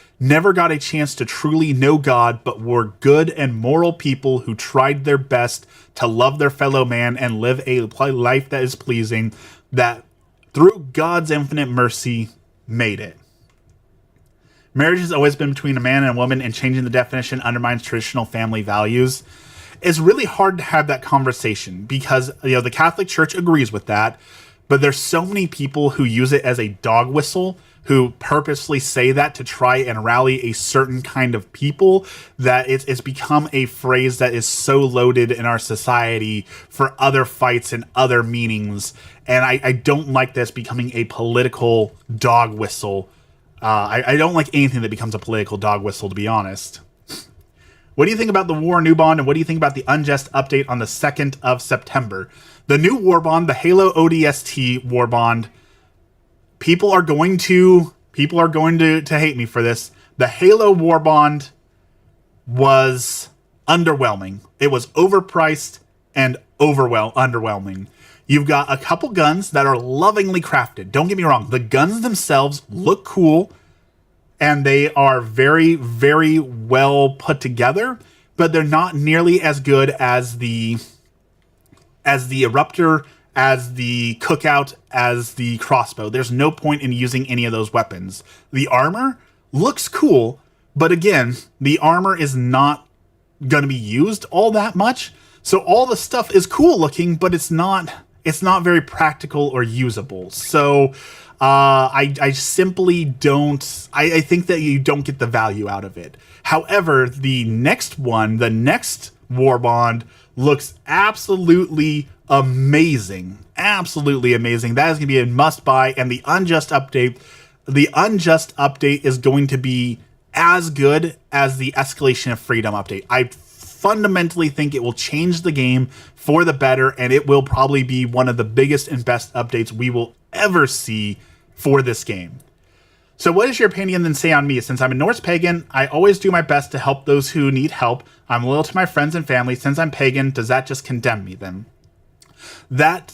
got a chance to truly know God, but were good and moral people who tried their best to love their fellow man and live a life that is pleasing, that through God's infinite mercy made it. Marriage has always been between a man and a woman, and changing the definition undermines traditional family values. It's really hard to have that conversation because, the Catholic Church agrees with that, but there's so many people who use it as a dog whistle, who purposely say that to try and rally a certain kind of people, that it's become a phrase that is so loaded in our society for other fights and other meanings. And I don't like this becoming a political dog whistle. I don't like anything that becomes a political dog whistle, to be honest. What do you think about the war new bond, and what do you think about the Unjust update on the 2nd of September? The new war bond, the Halo ODST war bond, people are going to hate me for this. The Halo war bond was underwhelming. It was overpriced and underwhelming. You've got a couple guns that are lovingly crafted. Don't get me wrong. The guns themselves look cool, and they are very, very well put together, but they're not nearly as good as the Eruptor, as the Cookout, as the crossbow. There's no point in using any of those weapons. The armor looks cool, but again, the armor is not going to be used all that much. So all the stuff is cool looking, but it's not very practical or usable. So I simply don't. I think that you don't get the value out of it. However, the next war bond looks absolutely amazing. Absolutely amazing. That is going to be a must buy. And the Unjust update is going to be as good as the Escalation of Freedom update. I fundamentally think it will change the game for the better, and it will probably be one of the biggest and best updates we will ever see for this game. So what is your opinion then say on me? Since I'm a Norse pagan, I always do my best to help those who need help. I'm loyal to my friends and family. Since I'm pagan, does that just condemn me then? That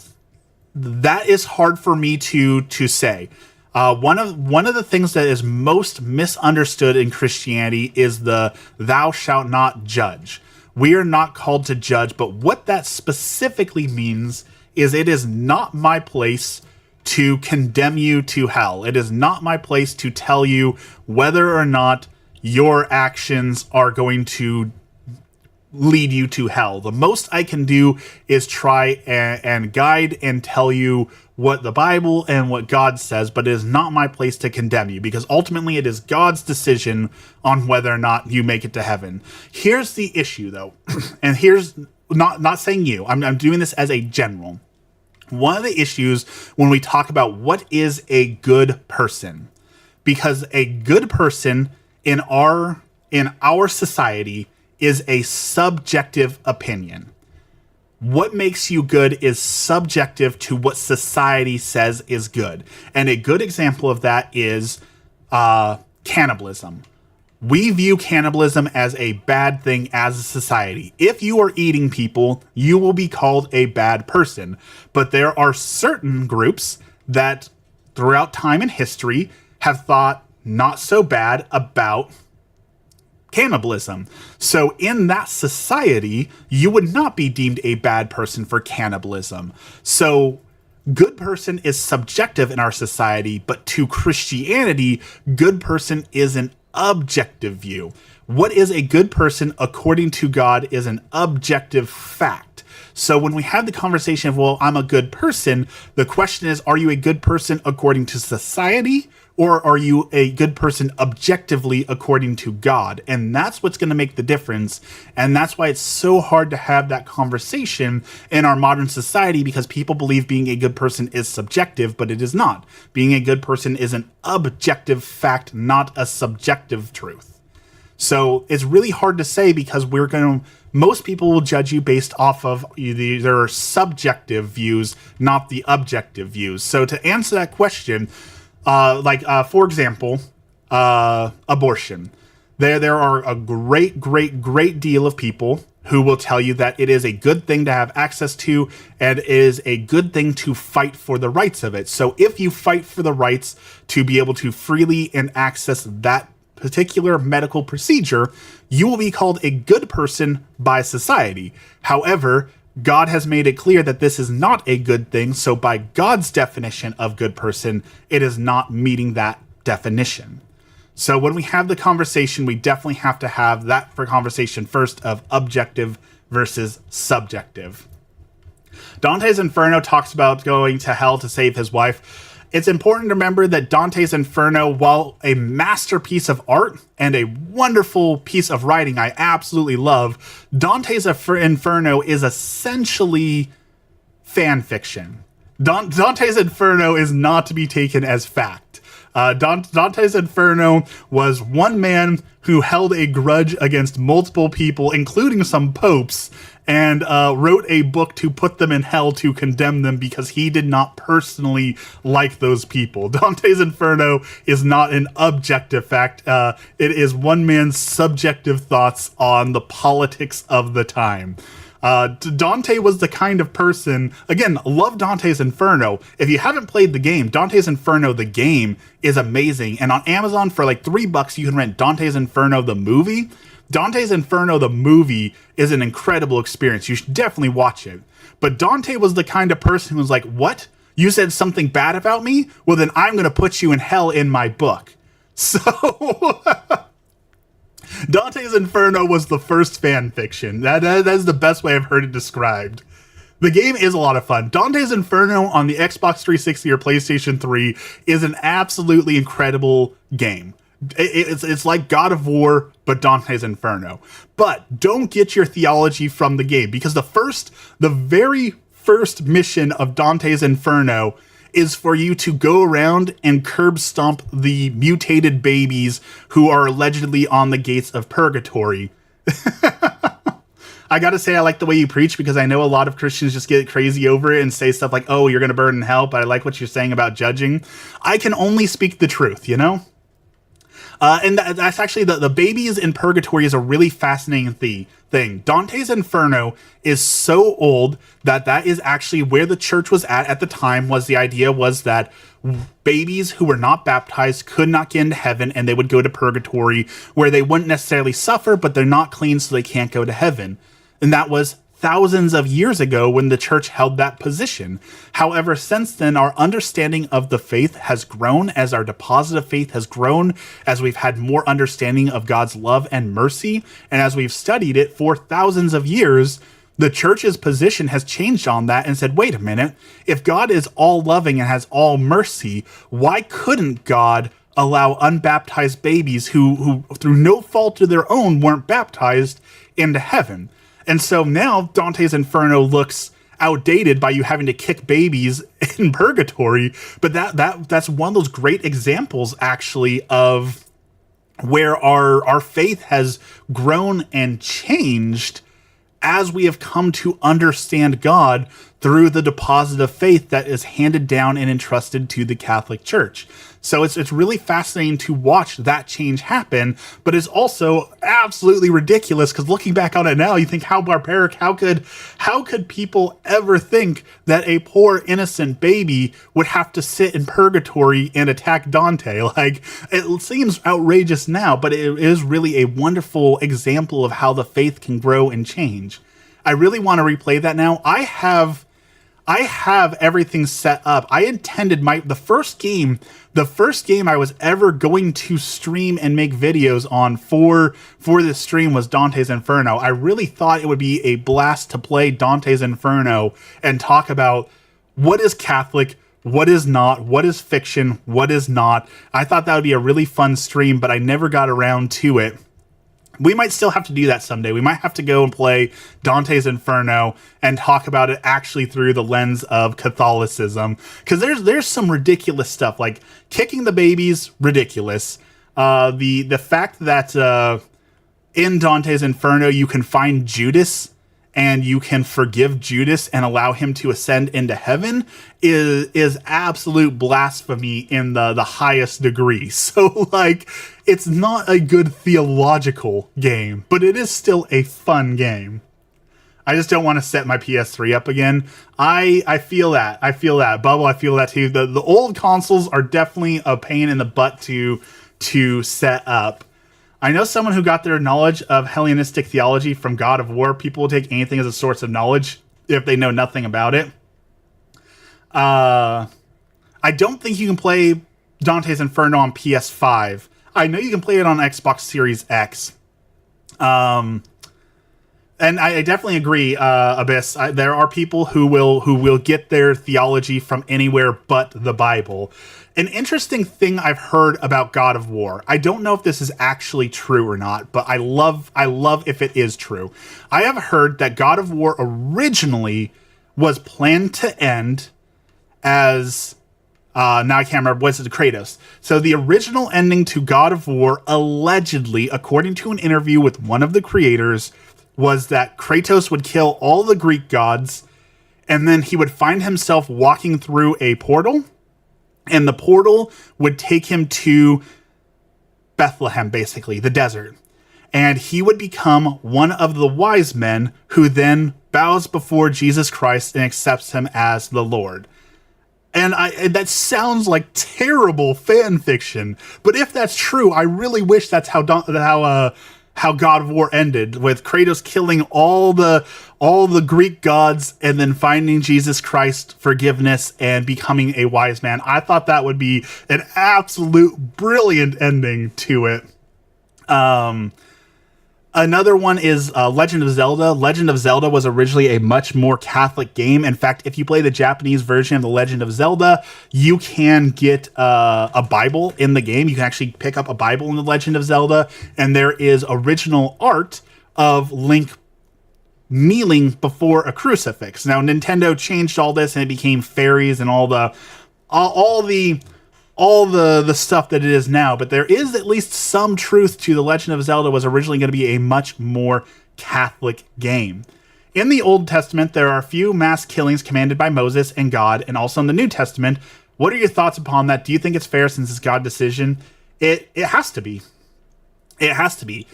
is hard for me to say. One of the things that is most misunderstood in Christianity is the "thou shalt not judge." We are not called to judge, but what that specifically means is it is not my place to condemn you to hell. It is not my place to tell you whether or not your actions are going to lead you to hell. The most I can do is try and guide and tell you what the Bible and what God says, but it is not my place to condemn you, because ultimately it is God's decision on whether or not you make it to heaven. Here's the issue though, and here's not saying you, I'm doing this as a general. One of the issues when we talk about what is a good person, because a good person in our society is a subjective opinion. What makes you good is subjective to what society says is good. And a good example of that is cannibalism. We view cannibalism as a bad thing as a society. If you are eating people, you will be called a bad person. But there are certain groups that throughout time and history have thought not so bad about cannibalism. So in that society, you would not be deemed a bad person for cannibalism. So good person is subjective in our society, but to Christianity, good person is an objective view. What is a good person according to God is an objective fact. So when we have the conversation of, well, I'm a good person, the question is, are you a good person according to society or are you a good person objectively according to God? And that's what's going to make the difference. And that's why it's so hard to have that conversation in our modern society, because people believe being a good person is subjective, but it is not. Being a good person is an objective fact, not a subjective truth. So it's really hard to say, because most people will judge you based off of their subjective views, not the objective views. So to answer that question, for example, abortion. There are a great deal of people who will tell you that it is a good thing to have access to, and it is a good thing to fight for the rights of it. So if you fight for the rights to be able to freely and access that particular medical procedure, you will be called a good person by society. However, God has made it clear that this is not a good thing, so by God's definition of good person, it is not meeting that definition. So when we have the conversation, we definitely have to have that for conversation first of objective versus subjective. Dante's Inferno talks about going to hell to save his wife. It's important to remember that Dante's Inferno, while a masterpiece of art and a wonderful piece of writing I absolutely love, Dante's Inferno is essentially fan fiction. Dante's Inferno is not to be taken as fact. Dante's Inferno was one man who held a grudge against multiple people, including some popes, and wrote a book to put them in hell to condemn them because he did not personally like those people. Dante's Inferno is not an objective fact. It is one man's subjective thoughts on the politics of the time. Dante was the kind of person, again, love Dante's Inferno. If you haven't played the game, Dante's Inferno, the game, is amazing. And on Amazon for like $3, you can rent Dante's Inferno, the movie. Dante's Inferno, the movie, is an incredible experience. You should definitely watch it. But Dante was the kind of person who was like, what? You said something bad about me? Well, then I'm going to put you in hell in my book. So Dante's Inferno was the first fan fiction. That is the best way I've heard it described. The game is a lot of fun. Dante's Inferno on the Xbox 360 or PlayStation 3 is an absolutely incredible game. It's like God of War, but Dante's Inferno. But don't get your theology from the game, because the very first mission of Dante's Inferno is for you to go around and curb stomp the mutated babies who are allegedly on the gates of purgatory. I gotta say, I like the way you preach, because I know a lot of Christians just get crazy over it and say stuff like, oh, you're gonna burn in hell, but I like what you're saying about judging. I can only speak the truth, you know? And that's actually, the babies in purgatory is a really fascinating thing. Dante's Inferno is so old that is actually where the church was at the time. The idea was that babies who were not baptized could not get into heaven, and they would go to purgatory, where they wouldn't necessarily suffer, but they're not clean, so they can't go to heaven. And that was thousands of years ago when the church held that position. However, since then, our understanding of the faith has grown as our deposit of faith has grown, as we've had more understanding of God's love and mercy, and as we've studied it for thousands of years, the church's position has changed on that and said, wait a minute, if God is all loving and has all mercy, why couldn't God allow unbaptized babies who through no fault of their own weren't baptized into heaven? And so now Dante's Inferno looks outdated by you having to kick babies in purgatory, but that's one of those great examples, actually, of where our faith has grown and changed as we have come to understand God through the deposit of faith that is handed down and entrusted to the Catholic Church. So it's really fascinating to watch that change happen, but it's also absolutely ridiculous, because looking back on it now, you think, how barbaric, how could people ever think that a poor innocent baby would have to sit in purgatory and attack Dante? Like, it seems outrageous now, but it is really a wonderful example of how the faith can grow and change. I really want to replay that now. I have everything set up. I intended the first game I was ever going to stream and make videos on for this stream was Dante's Inferno. I really thought it would be a blast to play Dante's Inferno and talk about what is Catholic, what is not, what is fiction, what is not. I thought that would be a really fun stream, but I never got around to it. We might still have to do that someday. We might have to go and play Dante's Inferno and talk about it actually through the lens of Catholicism. Because there's some ridiculous stuff, like kicking the babies, ridiculous. The fact that in Dante's Inferno you can find Judas and you can forgive Judas and allow him to ascend into heaven is absolute blasphemy in the highest degree. So, like, it's not a good theological game, but it is still a fun game. I just don't want to set my PS3 up again. I feel that. Bubble, I feel that too. The old consoles are definitely a pain in the butt to set up. I know someone who got their knowledge of Hellenistic theology from God of War. People will take anything as a source of knowledge if they know nothing about it. I don't think you can play Dante's Inferno on PS5. I know you can play it on Xbox Series X. And I definitely agree, Abyss. There are people who will get their theology from anywhere but the Bible. An interesting thing I've heard about God of War. I don't know if this is actually true or not, but I love if it is true. I have heard that God of War originally was planned to end as now I can't remember, was it Kratos? So the original ending to God of War, allegedly, according to an interview with one of the creators, was that Kratos would kill all the Greek gods, and then he would find himself walking through a portal, and the portal would take him to Bethlehem, basically, the desert. And he would become one of the wise men who then bows before Jesus Christ and accepts him as the Lord. And that sounds like terrible fan fiction, but if that's true, I really wish that's how God of War ended, with Kratos killing all the Greek gods and then finding Jesus Christ forgiveness and becoming a wise man. I thought that would be an absolute brilliant ending to it. Another one is Legend of Zelda. Legend of Zelda was originally a much more Catholic game. In fact, if you play the Japanese version of The Legend of Zelda, you can get a Bible in the game. You can actually pick up a Bible in The Legend of Zelda, and there is original art of Link kneeling before a crucifix. Now, Nintendo changed all this, and it became fairies and all the stuff that it is now, but there is at least some truth to The Legend of Zelda was originally going to be a much more Catholic game. In the Old Testament, there are a few mass killings commanded by Moses and God, and also in the New Testament. What are your thoughts upon that? Do you think it's fair since it's God's decision? It has to be. It has to be.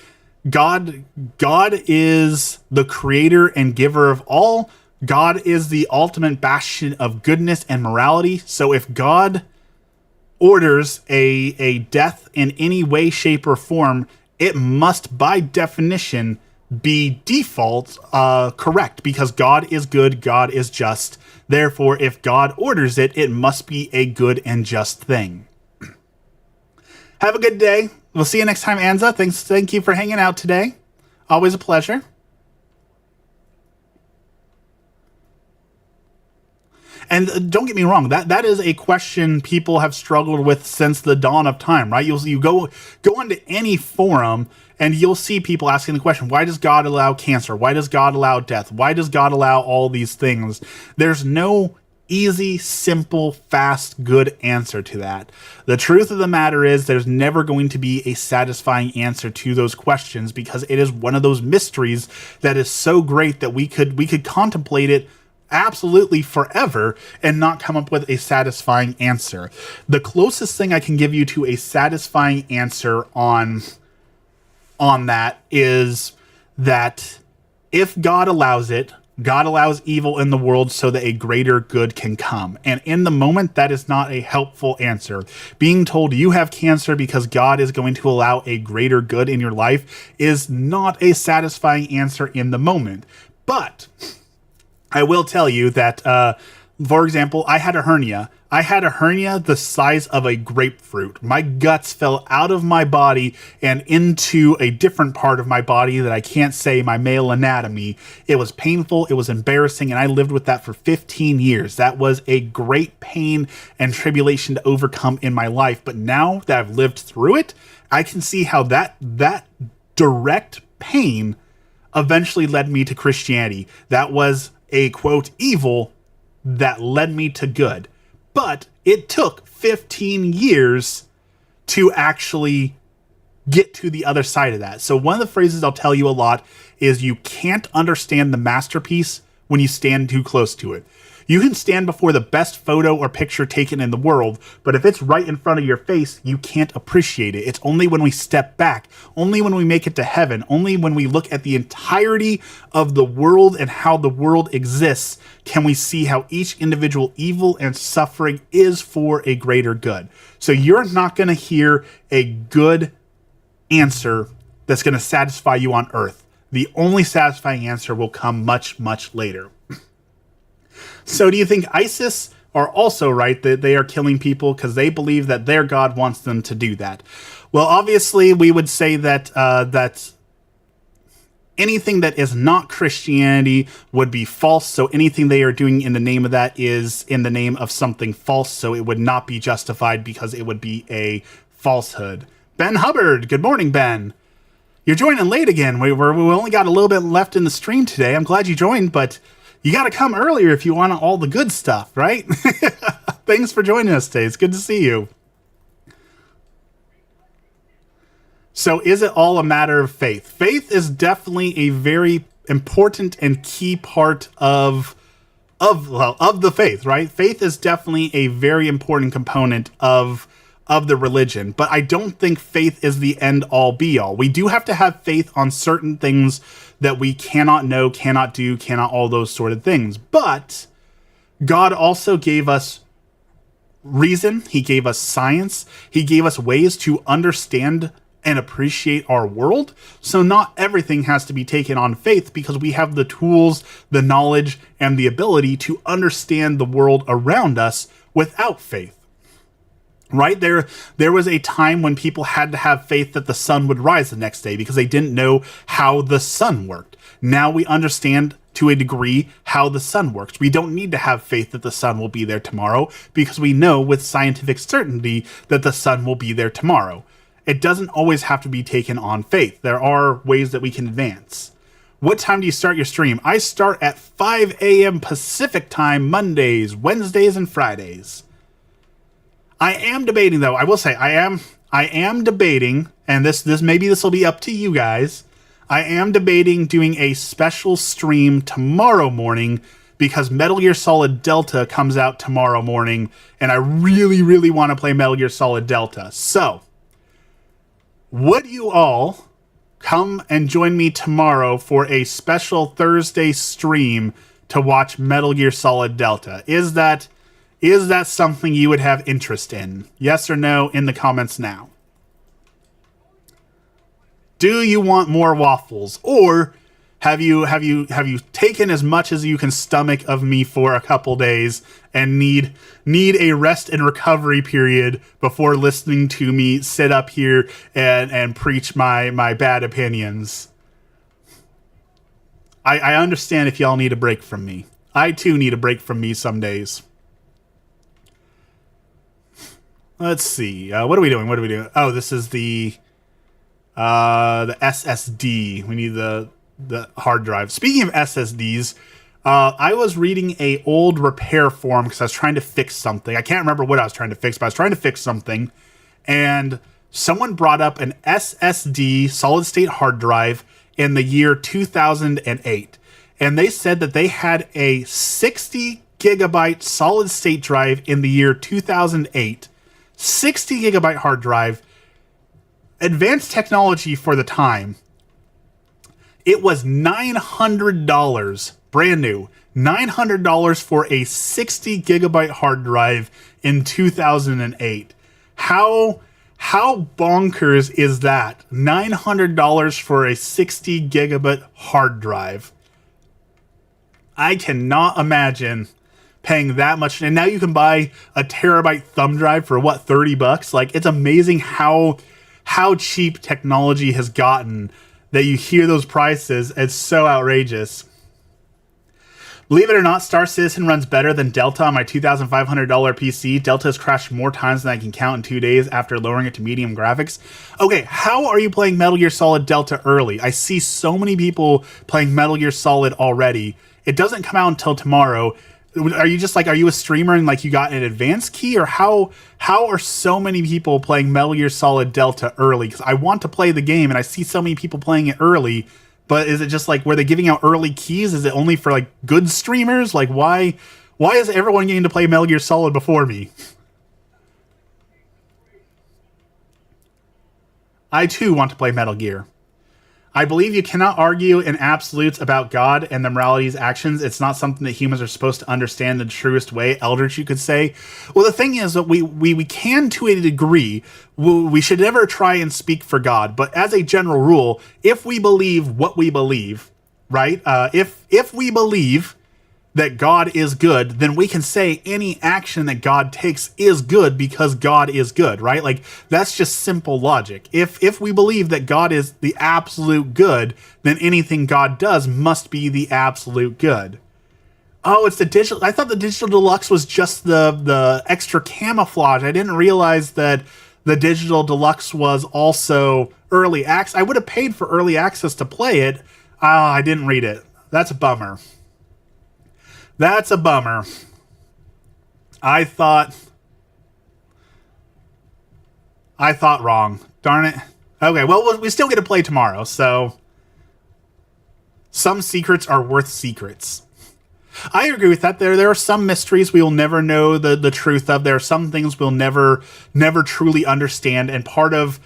God is the creator and giver of all. God is the ultimate bastion of goodness and morality. So if God orders a death in any way, shape, or form, it must, by definition, be default correct, because God is good, God is just. Therefore, if God orders it, it must be a good and just thing. Have a good day. We'll see you next time, Anza. Thank you for hanging out today. Always a pleasure. And don't get me wrong, that is a question people have struggled with since the dawn of time, right? You go onto any forum and you'll see people asking the question, why does God allow cancer? Why does God allow death? Why does God allow all these things? There's no easy, simple, fast, good answer to that. The truth of the matter is there's never going to be a satisfying answer to those questions, because it is one of those mysteries that is so great that we could contemplate it absolutely forever and not come up with a satisfying answer. The closest thing I can give you to a satisfying answer on that is that if God allows it, God allows evil in the world so that a greater good can come. And in the moment, that is not a helpful answer. Being told you have cancer because God is going to allow a greater good in your life is not a satisfying answer in the moment. But I will tell you that, for example, I had a hernia. I had a hernia the size of a grapefruit. My guts fell out of my body and into a different part of my body that I can't say, my male anatomy. It was painful, it was embarrassing, and I lived with that for 15 years. That was a great pain and tribulation to overcome in my life. But now that I've lived through it, I can see how that direct pain eventually led me to Christianity. That was a, quote, evil that led me to good. But it took 15 years to actually get to the other side of that. So one of the phrases I'll tell you a lot is you can't understand the masterpiece when you stand too close to it. You can stand before the best photo or picture taken in the world, but if it's right in front of your face, you can't appreciate it. It's only when we step back, only when we make it to heaven, only when we look at the entirety of the world and how the world exists, can we see how each individual evil and suffering is for a greater good. So you're not going to hear a good answer that's going to satisfy you on earth. The only satisfying answer will come much, much later. So do you think ISIS are also right that they are killing people because they believe that their God wants them to do that? Well, obviously, we would say that that anything that is not Christianity would be false. So anything they are doing in the name of that is in the name of something false. So it would not be justified because it would be a falsehood. Ben Hubbard, good morning, Ben. You're joining late again. We only got a little bit left in the stream today. I'm glad you joined, but you got to come earlier if you want all the good stuff, right? Thanks for joining us today. It's good to see you. So is it all a matter of faith? Faith is definitely a very important and key part of the faith, right? Faith is definitely a very important component of the religion, but I don't think faith is the end all be all. We do have to have faith on certain things that we cannot know, cannot do, cannot all those sort of things. But God also gave us reason. He gave us science. He gave us ways to understand and appreciate our world. So not everything has to be taken on faith because we have the tools, the knowledge, and the ability to understand the world around us without faith. Right? There was a time when people had to have faith that the sun would rise the next day because they didn't know how the sun worked. Now we understand to a degree how the sun works. We don't need to have faith that the sun will be there tomorrow because we know with scientific certainty that the sun will be there tomorrow. It doesn't always have to be taken on faith. There are ways that we can advance. What time do you start your stream? I start at 5 a.m. Pacific time, Mondays, Wednesdays, and Fridays. I am debating, though. I will say I am debating, and this will be up to you guys. I am debating doing a special stream tomorrow morning because Metal Gear Solid Delta comes out tomorrow morning, and I really, really want to play Metal Gear Solid Delta. So, would you all come and join me tomorrow for a special Thursday stream to watch Metal Gear Solid Delta? Is that something you would have interest in? Yes or no in the comments now. Do you want more waffles? Or have you taken as much as you can stomach of me for a couple days and need a rest and recovery period before listening to me sit up here and preach my bad opinions? I understand if y'all need a break from me. I too need a break from me some days. Let's see. What are we doing? Oh, this is the SSD. We need the hard drive. Speaking of SSDs, I was reading a old repair forum because I was trying to fix something. I can't remember what I was trying to fix, but I was trying to fix something. And someone brought up an SSD, solid state hard drive, in the year 2008. And they said that they had a 60 gigabyte solid state drive in the year 2008. 60 gigabyte hard drive, advanced technology for the time. It was $900, brand new, $900 for a 60 gigabyte hard drive in 2008. How bonkers is that? $900 for a 60 gigabit hard drive. I cannot imagine paying that much. And now you can buy a terabyte thumb drive for what, $30? Like, it's amazing how cheap technology has gotten that you hear those prices. It's so outrageous. Believe it or not, Star Citizen runs better than Delta on my $2,500 PC. Delta has crashed more times than I can count in 2 days after lowering it to medium graphics. Okay, how are you playing Metal Gear Solid Delta early? I see so many people playing Metal Gear Solid already. It doesn't come out until tomorrow. Are you just like, are you a streamer and like you got an advanced key? Or how are so many people playing Metal Gear Solid Delta early? Because I want to play the game and I see so many people playing it early. But is it just like, were they giving out early keys? Is it only for like good streamers? Like, why is everyone getting to play Metal Gear Solid before me? I too want to play Metal Gear. I believe you cannot argue in absolutes about God and the morality's actions. It's not something that humans are supposed to understand the truest way, Eldritch, you could say. Well, the thing is that we can to a degree. We should never try and speak for God. But as a general rule, if we believe what we believe, right? If we believe that God is good, then we can say any action that God takes is good because God is good, right? Like, that's just simple logic. If we believe that God is the absolute good, then anything God does must be the absolute good. Oh, it's the digital. I thought the digital deluxe was just the extra camouflage. I didn't realize that the digital deluxe was also early access. I would have paid for early access to play it. I didn't read it. That's a bummer. That's a bummer. I thought wrong. Darn it. Okay, well, we still get to play tomorrow, so some secrets are worth secrets. I agree with that. There are some mysteries we will never know the truth of. There are some things we'll never truly understand, and part of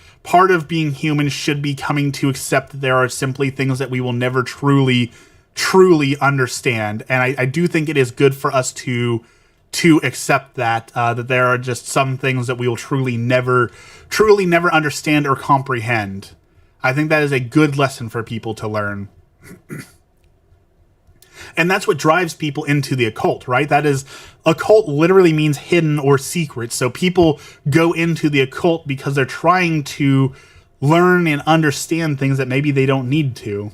being human should be coming to accept that there are simply things that we will never truly understand. And I do think it is good for us to accept that there are just some things that we will truly never understand or comprehend. I think that is a good lesson for people to learn. And that's what drives people into the occult, right? That is, occult literally means hidden or secret. So people go into the occult because they're trying to learn and understand things that maybe they don't need to.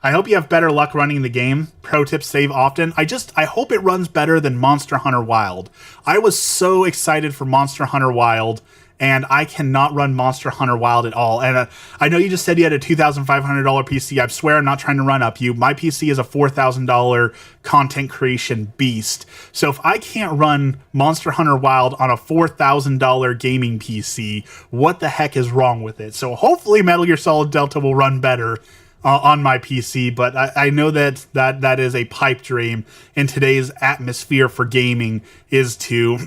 I hope you have better luck running the game. Pro tip, save often. I hope it runs better than Monster Hunter Wild. I was so excited for Monster Hunter Wild, and I cannot run Monster Hunter Wild at all. And I know you just said you had a $2,500 PC. I swear I'm not trying to run up you. My PC is a $4,000 content creation beast. So if I can't run Monster Hunter Wild on a $4,000 gaming PC, what the heck is wrong with it? So hopefully Metal Gear Solid Delta will run better on my PC, but I know that is a pipe dream in today's atmosphere for gaming, is to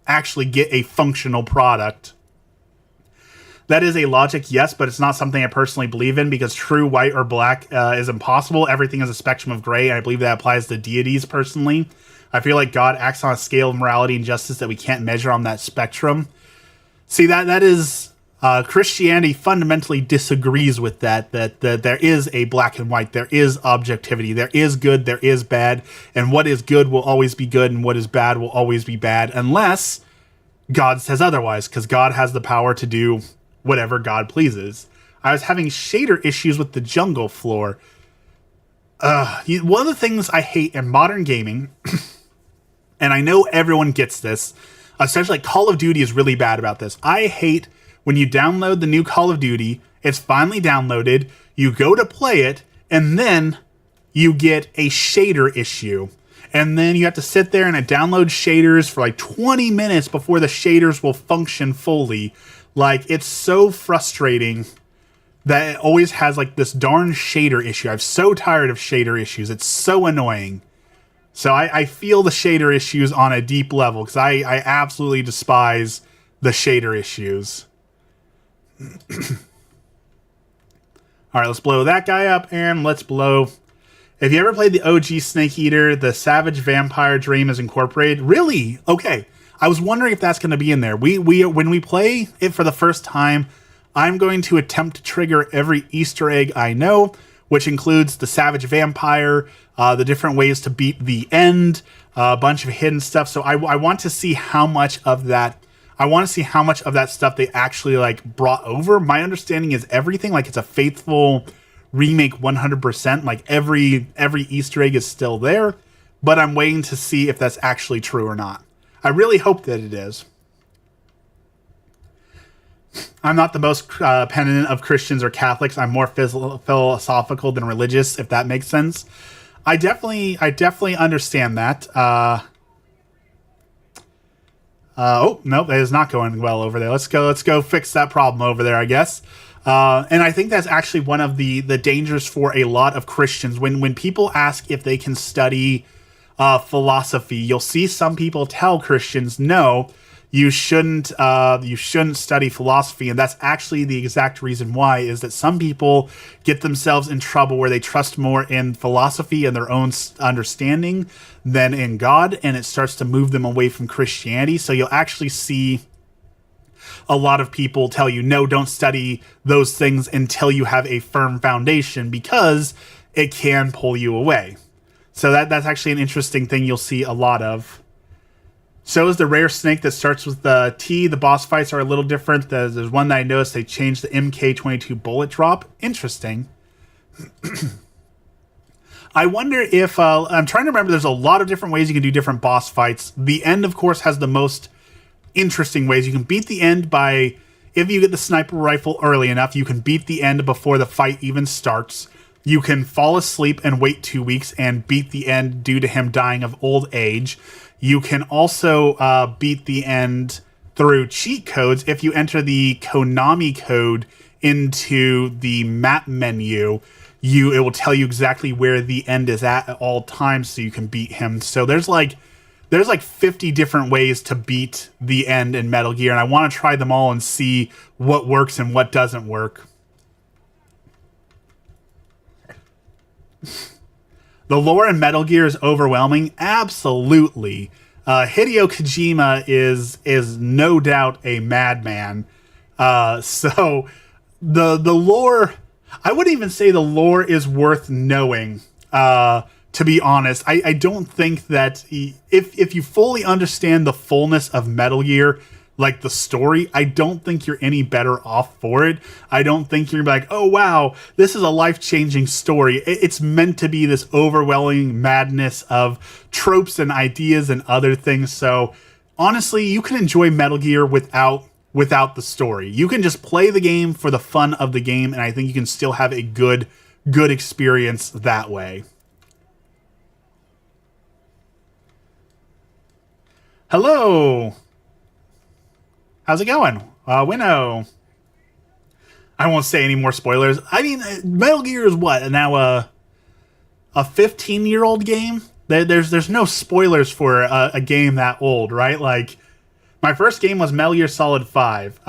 actually get a functional product. That is a logic, yes, but it's not something I personally believe in, because true white or black is impossible. Everything is a spectrum of gray, and I believe that applies to deities personally. I feel like God acts on a scale of morality and justice that we can't measure on that spectrum. See, that is... Christianity fundamentally disagrees with that there is a black and white, there is objectivity, there is good, there is bad, and what is good will always be good, and what is bad will always be bad, unless God says otherwise, because God has the power to do whatever God pleases. I was having shader issues with the jungle floor. One of the things I hate in modern gaming, and I know everyone gets this, especially like Call of Duty is really bad about this. I hate when you download the new Call of Duty, it's finally downloaded, you go to play it, and then you get a shader issue. And then you have to sit there and it downloads shaders for like 20 minutes before the shaders will function fully. Like, it's so frustrating that it always has like this darn shader issue. I'm so tired of shader issues. It's so annoying. So I feel the shader issues on a deep level, because I absolutely despise the shader issues. All right, let's blow that guy up, and let's blow... If you ever played the OG Snake Eater, the Savage Vampire Dream is incorporated. Really? Okay. I was wondering if that's going to be in there. When we play it for the first time, I'm going to attempt to trigger every Easter egg I know. which includes the Savage Vampire, the different ways to beat the end, a bunch of hidden stuff. So I want to see how much of that. I want to see how much of that stuff they actually like brought over. My understanding is everything, like it's a faithful remake 100%. Like every Easter egg is still there, but I'm waiting to see if that's actually true or not. I really hope that it is. I'm not the most penitent of Christians or Catholics. I'm more philosophical than religious, if that makes sense. I definitely understand that. Oh, no, that is not going well over there. Let's go fix that problem over there, I guess. And I think that's actually one of the dangers for a lot of Christians. When people ask if they can study philosophy, you'll see some people tell Christians, no, you shouldn't study philosophy. And that's actually the exact reason why, is that some people get themselves in trouble where they trust more in philosophy and their own understanding than in God, and it starts to move them away from Christianity. So you'll actually see a lot of people tell you, no, don't study those things until you have a firm foundation, because it can pull you away. So that's actually an interesting thing you'll see a lot of. So is the rare snake that starts with the T. The boss fights are a little different. There's one that I noticed they changed the MK22 bullet drop. Interesting. I wonder if... I'm trying to remember, there's a lot of different ways you can do different boss fights. The end, of course, has the most interesting ways. You can beat the end by... If you get the sniper rifle early enough, you can beat the end before the fight even starts. You can fall asleep and wait 2 weeks and beat the end due to him dying of old age. You can also beat the end through cheat codes. If you enter the Konami code into the map menu, it will tell you exactly where the end is at all times, so you can beat him. So there's like 50 different ways to beat the end in Metal Gear, and I want to try them all and see what works and what doesn't work. The lore in Metal Gear is overwhelming. Absolutely. Hideo Kojima is no doubt a madman. So the lore, I wouldn't even say the lore is worth knowing. To be honest, I don't think that if you fully understand the fullness of Metal Gear, like the story, I don't think you're any better off for it. I don't think you're like, oh wow, this is a life-changing story. It's meant to be this overwhelming madness of tropes and ideas and other things. So honestly, you can enjoy Metal Gear without the story. You can just play the game for the fun of the game, and I think you can still have a good experience that way. Hello. How's it going? Winnow. I won't say any more spoilers. I mean, Metal Gear is what? Now a 15-year-old game? There's no spoilers for a game that old, right? Like, my first game was Metal Gear Solid 5.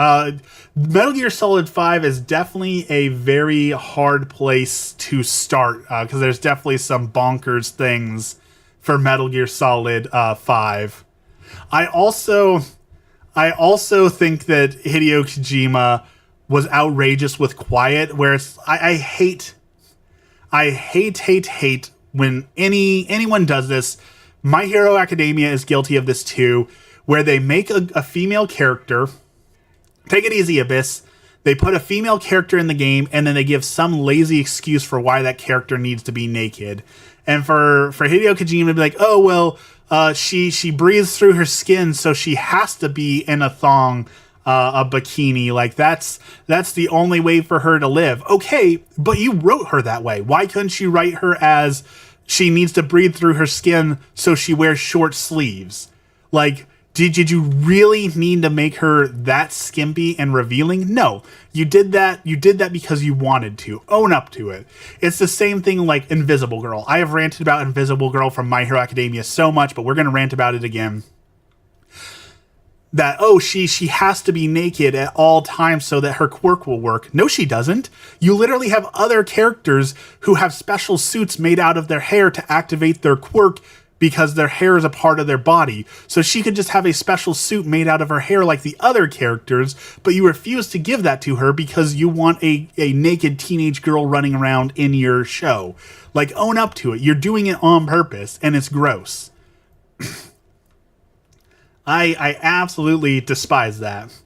Metal Gear Solid 5 is definitely a very hard place to start, because there's definitely some bonkers things for Metal Gear Solid 5. I also think that Hideo Kojima was outrageous with Quiet, where it's, I hate when anyone does this. My Hero Academia is guilty of this too, where they make a female character. Take it easy, Abyss. They put a female character in the game, and then they give some lazy excuse for why that character needs to be naked. And for Hideo Kojima to be like, oh, well, she breathes through her skin, so she has to be in a thong, a bikini. Like, that's the only way for her to live. Okay, but you wrote her that way. Why couldn't you write her as she needs to breathe through her skin, so she wears short sleeves? Like, did you really need to make her that skimpy and revealing? No, you did that because you wanted to. Own up to it. It's the same thing like Invisible Girl. I have ranted about Invisible Girl from My Hero Academia so much, but we're going to rant about it again. That, oh, she has to be naked at all times so that her quirk will work. No, she doesn't. You literally have other characters who have special suits made out of their hair to activate their quirk because their hair is a part of their body. So she could just have a special suit made out of her hair like the other characters, but you refuse to give that to her because you want a naked teenage girl running around in your show. Like, own up to it. You're doing it on purpose, and it's gross. I absolutely despise that.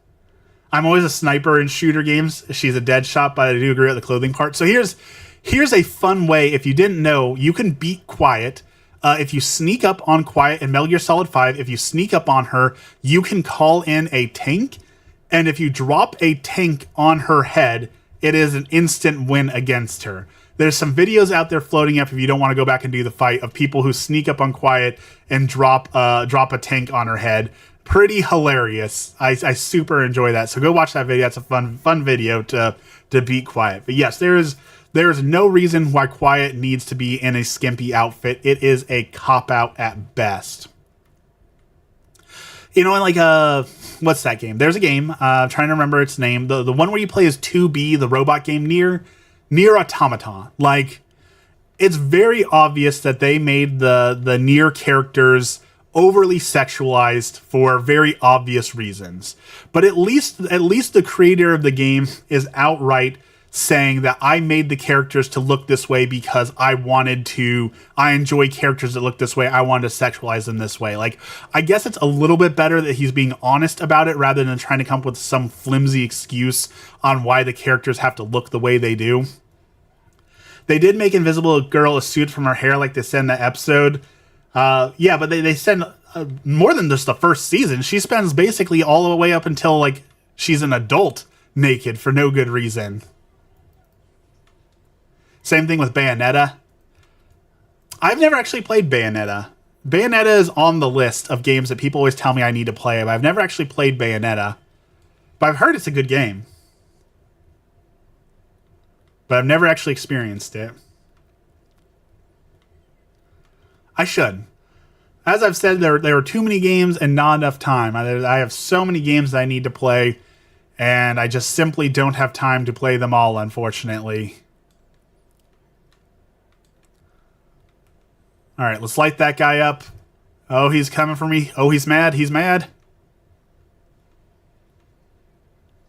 I'm always a sniper in shooter games. She's a dead shot, but I do agree with the clothing part. So here's a fun way. If you didn't know, you can beat Quiet. If you sneak up on Quiet in Metal Gear Solid 5, if you sneak up on her, you can call in a tank. And if you drop a tank on her head, it is an instant win against her. There's some videos out there floating up if you don't want to go back and do the fight of people who sneak up on Quiet and drop a tank on her head. Pretty hilarious. I super enjoy that. So go watch that video. It's a fun video to beat Quiet. But yes, there is no reason why Quiet needs to be in a skimpy outfit. It is a cop-out at best. You know, like, what's that game? There's a game, I'm trying to remember its name. The one where you play as 2B, the robot game, Nier Automata. Like, it's very obvious that they made the Nier characters overly sexualized for very obvious reasons. But at least the creator of the game is outright saying that I made the characters to look this way because I enjoy characters that look this way. I wanted to sexualize them this way. Like, I guess it's a little bit better that he's being honest about it rather than trying to come up with some flimsy excuse on why the characters have to look the way they do. They did make Invisible Girl a suit from her hair like they said in the episode. Yeah, but they send more than just the first season. She spends basically all the way up until, like, she's an adult naked for no good reason. Same thing with Bayonetta. I've never actually played Bayonetta. Bayonetta is on the list of games that people always tell me I need to play, but I've never actually played Bayonetta. But I've heard it's a good game. But I've never actually experienced it. I should. As I've said, there are too many games and not enough time. I have so many games that I need to play, and I just simply don't have time to play them all, unfortunately. Alright, let's light that guy up. Oh, he's coming for me. Oh, he's mad. He's mad.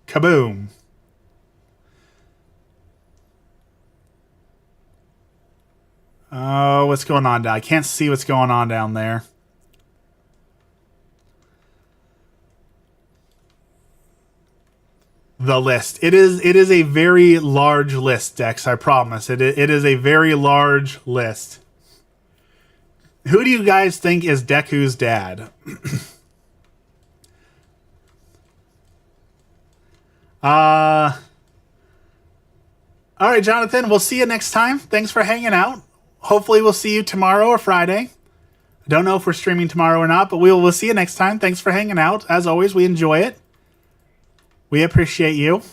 Kaboom. Oh, what's going on down? I can't see what's going on down there. The list. It is a very large list, Dex. I promise. It is a very large list. Who do you guys think is Deku's dad? All right, Jonathan. We'll see you next time. Thanks for hanging out. Hopefully we'll see you tomorrow or Friday. I don't know if we're streaming tomorrow or not, but we'll see you next time. Thanks for hanging out. As always, we enjoy it. We appreciate you.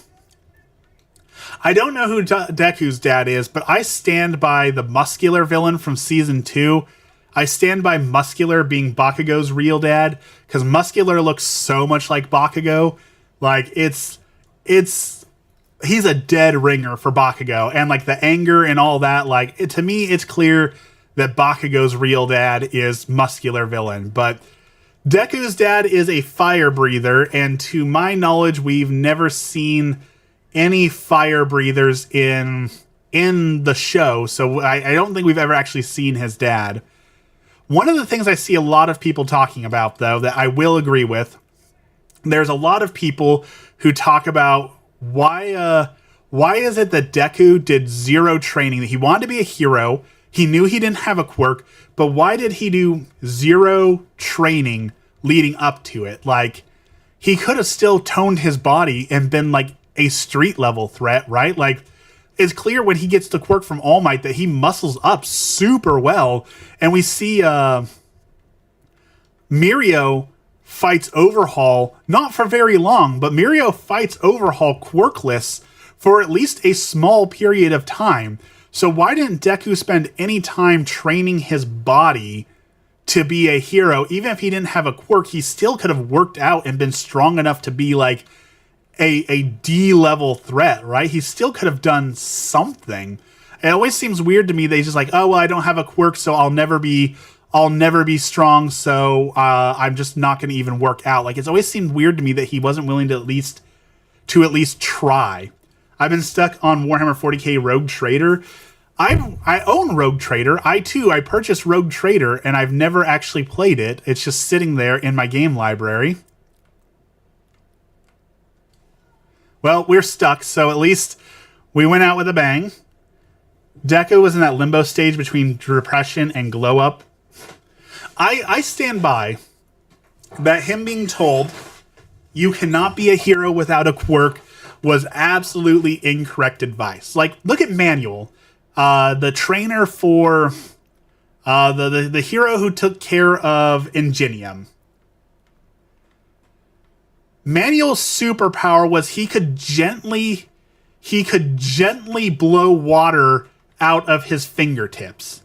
I don't know who Deku's dad is, but I stand by the muscular villain from Season 2. I stand by Muscular being Bakugo's real dad, because Muscular looks so much like Bakugo. Like, he's a dead ringer for Bakugo, and like the anger and all that, like, to me, it's clear that Bakugo's real dad is Muscular villain. But Deku's dad is a fire breather, and to my knowledge, we've never seen any fire breathers in the show, so I don't think we've ever actually seen his dad. One of the things I see a lot of people talking about, though, that I will agree with, there's a lot of people who talk about why is it that Deku did zero training? He wanted to be a hero. He knew he didn't have a quirk, but why did he do zero training leading up to it? Like, he could have still toned his body and been like a street level threat, right? Like, it's clear when he gets the quirk from All Might that he muscles up super well, and we see Mirio fights Overhaul, not for very long, but Mirio fights Overhaul quirkless for at least a small period of time. So why didn't Deku spend any time training his body to be a hero? Even if he didn't have a quirk, he still could have worked out and been strong enough to be like a D-level threat, right? He still could have done something. It always seems weird to me that he's just like, oh, well, I don't have a quirk, so I'll never be I'll never be strong, so I'm just not going to even work out. Like, it's always seemed weird to me that he wasn't willing to at least try. I've been stuck on Warhammer 40k Rogue Trader. I own Rogue Trader. I purchased Rogue Trader, and I've never actually played it. It's just sitting there in my game library. Well, we're stuck, so at least we went out with a bang. Deku was in that limbo stage between depression and glow up. I stand by that him being told you cannot be a hero without a quirk was absolutely incorrect advice. Like, look at Manuel, the trainer for the hero who took care of Ingenium. Manuel's superpower was he could gently blow water out of his fingertips.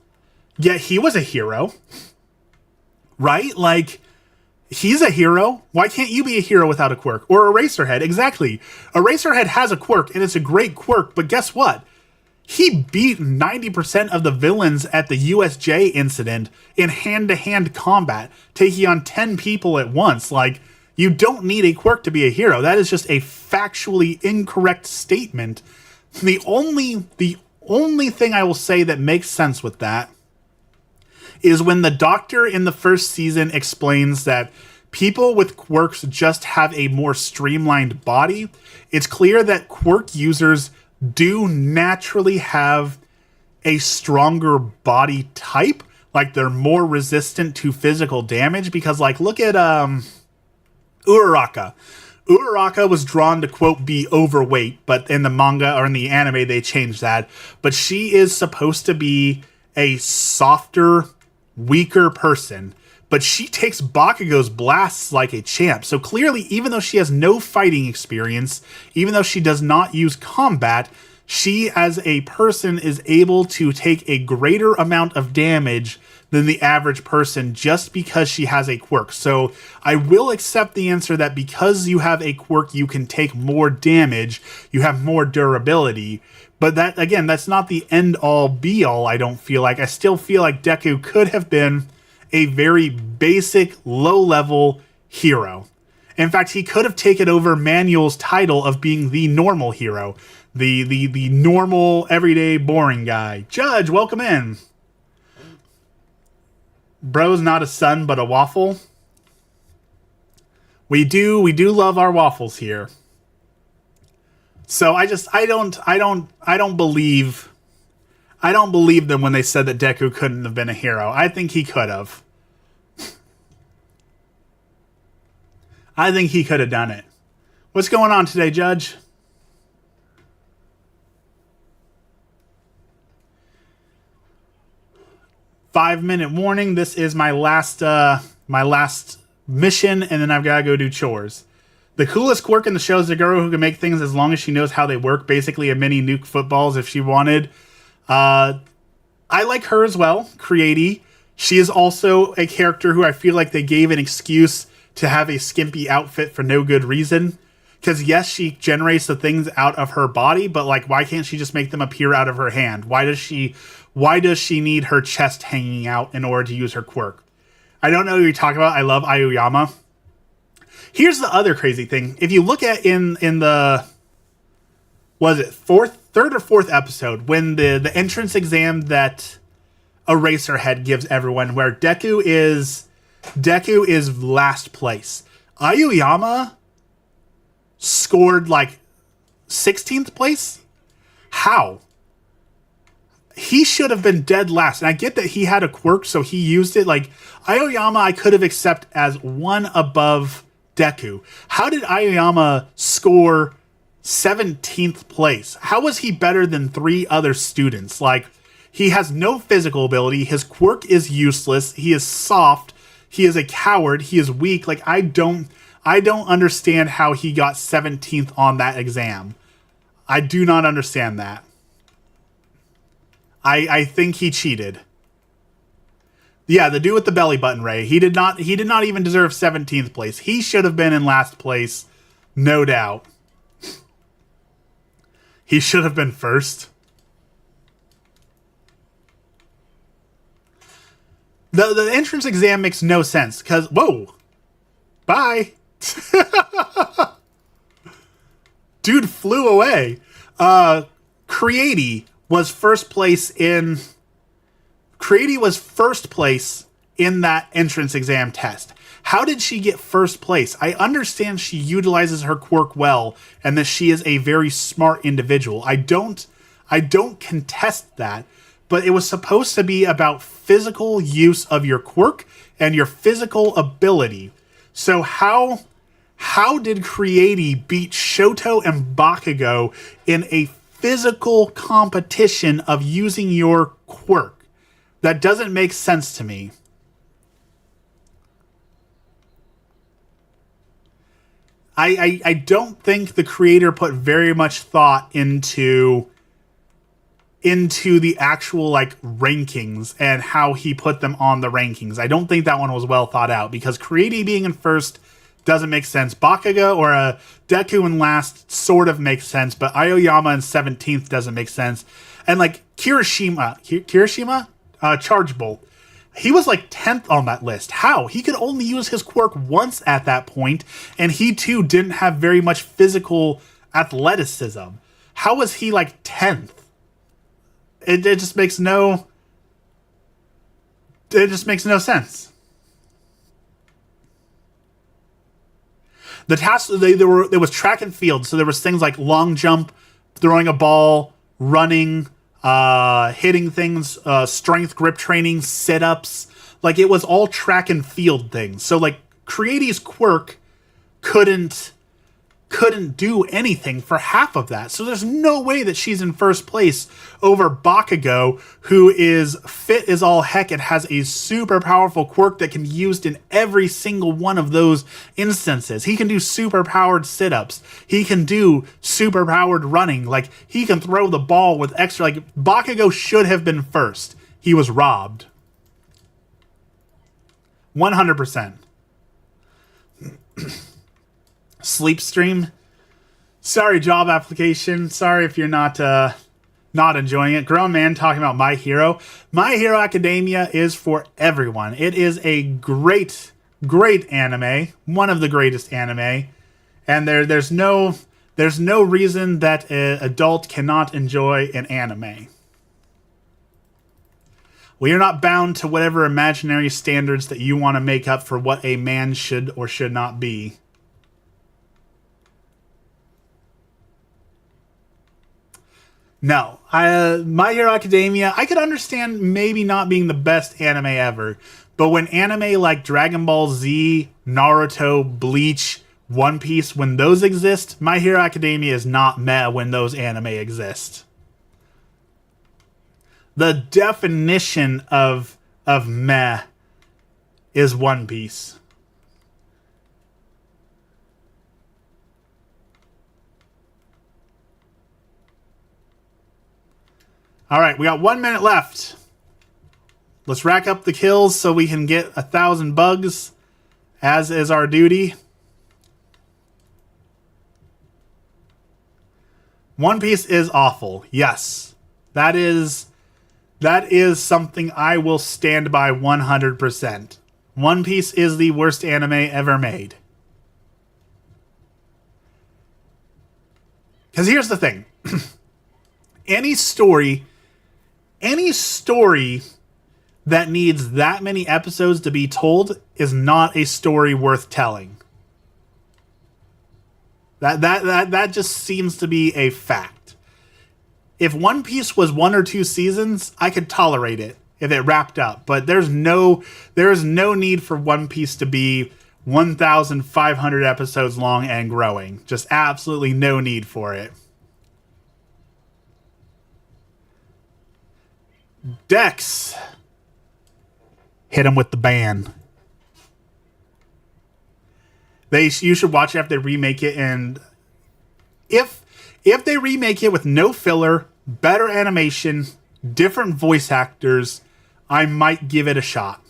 Yet he was a hero. Right? Like, he's a hero. Why can't you be a hero without a quirk? Or Eraserhead, exactly. Eraserhead has a quirk, and it's a great quirk, but guess what? He beat 90% of the villains at the USJ incident in hand-to-hand combat, taking on 10 people at once. Like, you don't need a quirk to be a hero. That is just a factually incorrect statement. The only thing I will say that makes sense with that is when the Doctor in the first season explains that people with quirks just have a more streamlined body. It's clear that quirk users do naturally have a stronger body type. Like, they're more resistant to physical damage because, like, look at Uraraka. Uraraka was drawn to, quote, be overweight, but in the manga or in the anime, they changed that. But she is supposed to be a softer, weaker person, but she takes Bakugo's blasts like a champ. So clearly, even though she has no fighting experience, even though she does not use combat, she as a person is able to take a greater amount of damage than the average person just because she has a quirk. So I will accept the answer that because you have a quirk, you can take more damage, you have more durability. But that, again, that's not the end-all, be-all, I don't feel like. I still feel like Deku could have been a very basic, low-level hero. In fact, he could have taken over Manuel's title of being the normal hero. The normal, everyday, boring guy. Judge, welcome in. Bro's not a son, but a waffle. We do love our waffles here. So I don't believe them when they said that Deku couldn't have been a hero. I think he could have. I think he could have done it. What's going on today, Judge? Five-minute warning. This is my last mission, and then I've got to go do chores. The coolest quirk in the show is the girl who can make things as long as she knows how they work. Basically, a mini nuke footballs if she wanted. I like her as well, Creaty. She is also a character who I feel like they gave an excuse to have a skimpy outfit for no good reason. Because yes, she generates the things out of her body, but like, why can't she just make them appear out of her hand? Why does she need her chest hanging out in order to use her quirk? I don't know who you're talking about. I love Aoyama. Here's the other crazy thing. If you look at in the, was it third or fourth episode, when the entrance exam that Eraserhead gives everyone, where Deku is last place. Aoyama scored like 16th place? How? He should have been dead last. And I get that he had a quirk, so he used it. Like, Aoyama I could have accepted as one above Deku. How did Aoyama score 17th place? How was he better than three other students? Like, he has no physical ability. His quirk is useless. He is soft. He is a coward. He is weak. Like, I don't understand how he got 17th on that exam. I do not understand that. I think he cheated. Yeah, the dude with the belly button, Ray. He did not even deserve 17th place. He should have been in last place, no doubt. He should have been first. The entrance exam makes no sense because whoa, bye. Dude flew away. Cready was first place in that entrance exam test. How did she get first place? I understand she utilizes her quirk well and that she is a very smart individual. I don't contest that, but it was supposed to be about physical use of your quirk and your physical ability. So how did Cready beat Shoto and Bakugo in a physical competition of using your quirk? That doesn't make sense to me. I don't think the creator put very much thought into the actual like rankings and how he put them on the rankings. I don't think that one was well thought out because Cready being in first doesn't make sense. Bakugo or Deku in last sort of makes sense, but Aoyama in 17th doesn't make sense. And like Kirishima, Charge Bolt, he was like 10th on that list. How? He could only use his quirk once at that point, and he too didn't have very much physical athleticism. How was he like 10th? It just makes no sense. The tasks there was track and field, so there was things like long jump, throwing a ball, running, hitting things, strength grip training, sit-ups. Like it was all track and field things. So like Cready's quirk couldn't do anything for half of that. So there's no way that she's in first place over Bakugo, who is fit as all heck and has a super powerful quirk that can be used in every single one of those instances. He can do super powered sit-ups. He can do super powered running. Like he can throw the ball with extra, like Bakugo should have been first. He was robbed. 100%. Sleep stream. Sorry, job application. Sorry if you're not enjoying it. Grown man talking about My Hero. My Hero Academia is for everyone. It is a great anime, one of the greatest anime, and there's no reason that an adult cannot enjoy an anime. We are not bound to whatever imaginary standards that you want to make up for what a man should or should not be. No, My Hero Academia, I could understand maybe not being the best anime ever, but when anime like Dragon Ball Z, Naruto, Bleach, One Piece, when those exist, My Hero Academia is not meh when those anime exist. The definition of meh is One Piece. All right, we got 1 minute left. Let's rack up the kills so we can get 1,000 bugs, as is our duty. One Piece is awful. Yes, that is something I will stand by 100%. One Piece is the worst anime ever made. Because here's the thing. Any story that needs that many episodes to be told is not a story worth telling. That just seems to be a fact. If One Piece was 1 or 2 seasons, I could tolerate it if it wrapped up. But there is no need for One Piece to be 1,500 episodes long and growing. Just absolutely no need for it. Dex. Hit him with the ban. You should watch it after they remake it, and if they remake it with no filler, better animation, different voice actors, I might give it a shot.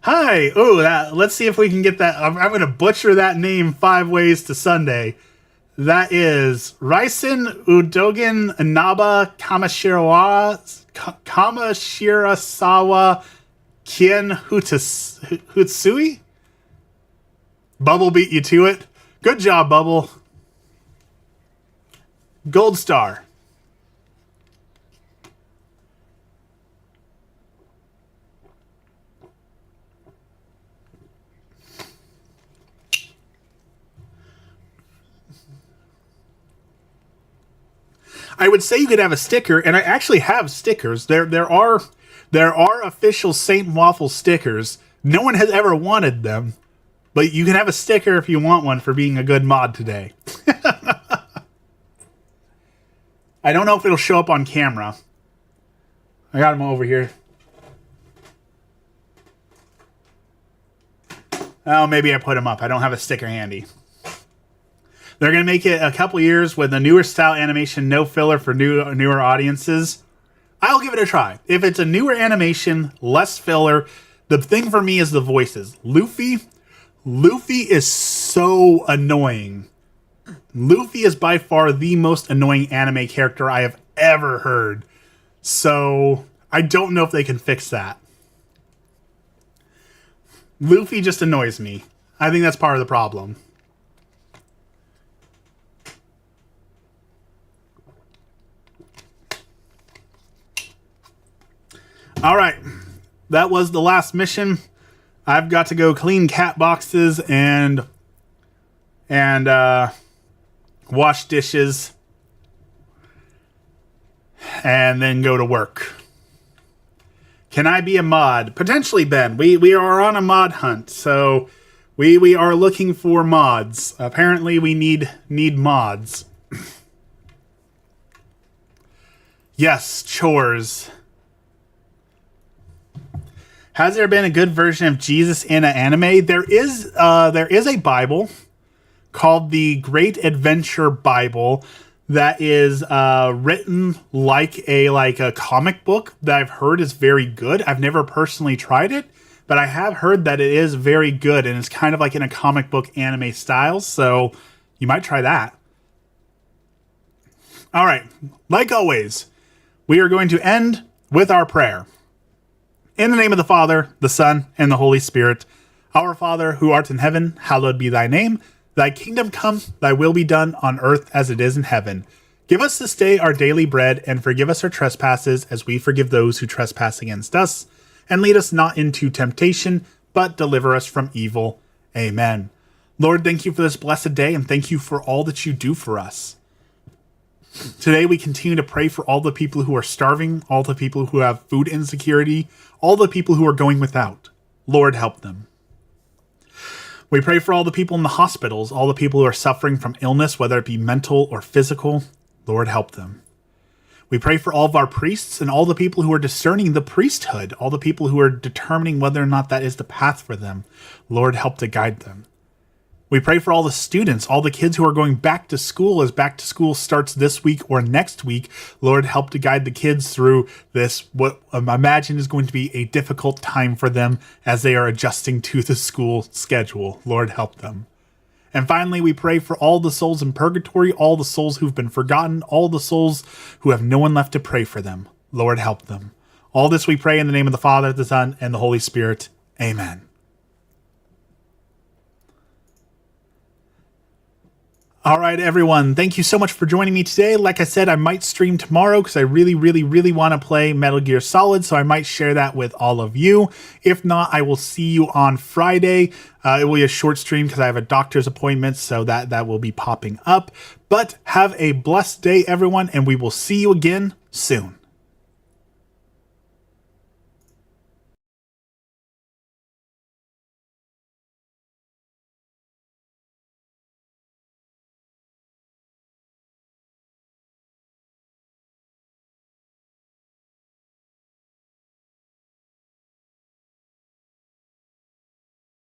Hi. Oh, let's see if we can get that. I'm going to butcher that name 5 Ways to Sunday. That is Raisen Udogen Inaba Kamashirasawa Kien Hutsui. Bubble beat you to it. Good job, Bubble. Gold star. I would say you could have a sticker, and I actually have stickers. There are official Saint Waffle stickers. No one has ever wanted them, but you can have a sticker if you want one for being a good mod today. I don't know if it'll show up on camera. I got him over here. Oh, maybe I put him up. I don't have a sticker handy. They're going to make it a couple years with a newer style animation, no filler for newer audiences. I'll give it a try. If it's a newer animation, less filler, the thing for me is the voices. Luffy is so annoying. Luffy is by far the most annoying anime character I have ever heard. So I don't know if they can fix that. Luffy just annoys me. I think that's part of the problem. All right, that was the last mission. I've got to go clean cat boxes and wash dishes and then go to work. Can I be a mod? Potentially, Ben. We are on a mod hunt, so we are looking for mods. Apparently, we need mods. Yes, chores. Has there been a good version of Jesus in an anime? There is a Bible called the Great Adventure Bible that is written like a comic book that I've heard is very good. I've never personally tried it, but I have heard that it is very good and it's kind of like in a comic book anime style, so you might try that. All right, like always, we are going to end with our prayer. In the name of the Father, the Son, and the Holy Spirit. Our Father, who art in heaven, hallowed be thy name. Thy kingdom come, thy will be done on earth as it is in heaven. Give us this day our daily bread, and forgive us our trespasses as we forgive those who trespass against us. And lead us not into temptation, but deliver us from evil. Amen. Lord, thank you for this blessed day, and thank you for all that you do for us. Today we continue to pray for all the people who are starving, all the people who have food insecurity, all the people who are going without. Lord, help them. We pray for all the people in the hospitals, all the people who are suffering from illness, whether it be mental or physical. Lord, help them. We pray for all of our priests and all the people who are discerning the priesthood, all the people who are determining whether or not that is the path for them. Lord, help to guide them. We pray for all the students, all the kids who are going back to school as back to school starts this week or next week. Lord, help to guide the kids through this, what I imagine is going to be a difficult time for them as they are adjusting to the school schedule. Lord, help them. And finally, we pray for all the souls in purgatory, all the souls who've been forgotten, all the souls who have no one left to pray for them. Lord, help them. All this we pray in the name of the Father, the Son, and the Holy Spirit. Amen. All right, everyone. Thank you so much for joining me today. Like I said, I might stream tomorrow because I really want to play Metal Gear Solid, so I might share that with all of you. If not, I will see you on Friday. It will be a short stream because I have a doctor's appointment, so that will be popping up. But have a blessed day, everyone, and we will see you again soon.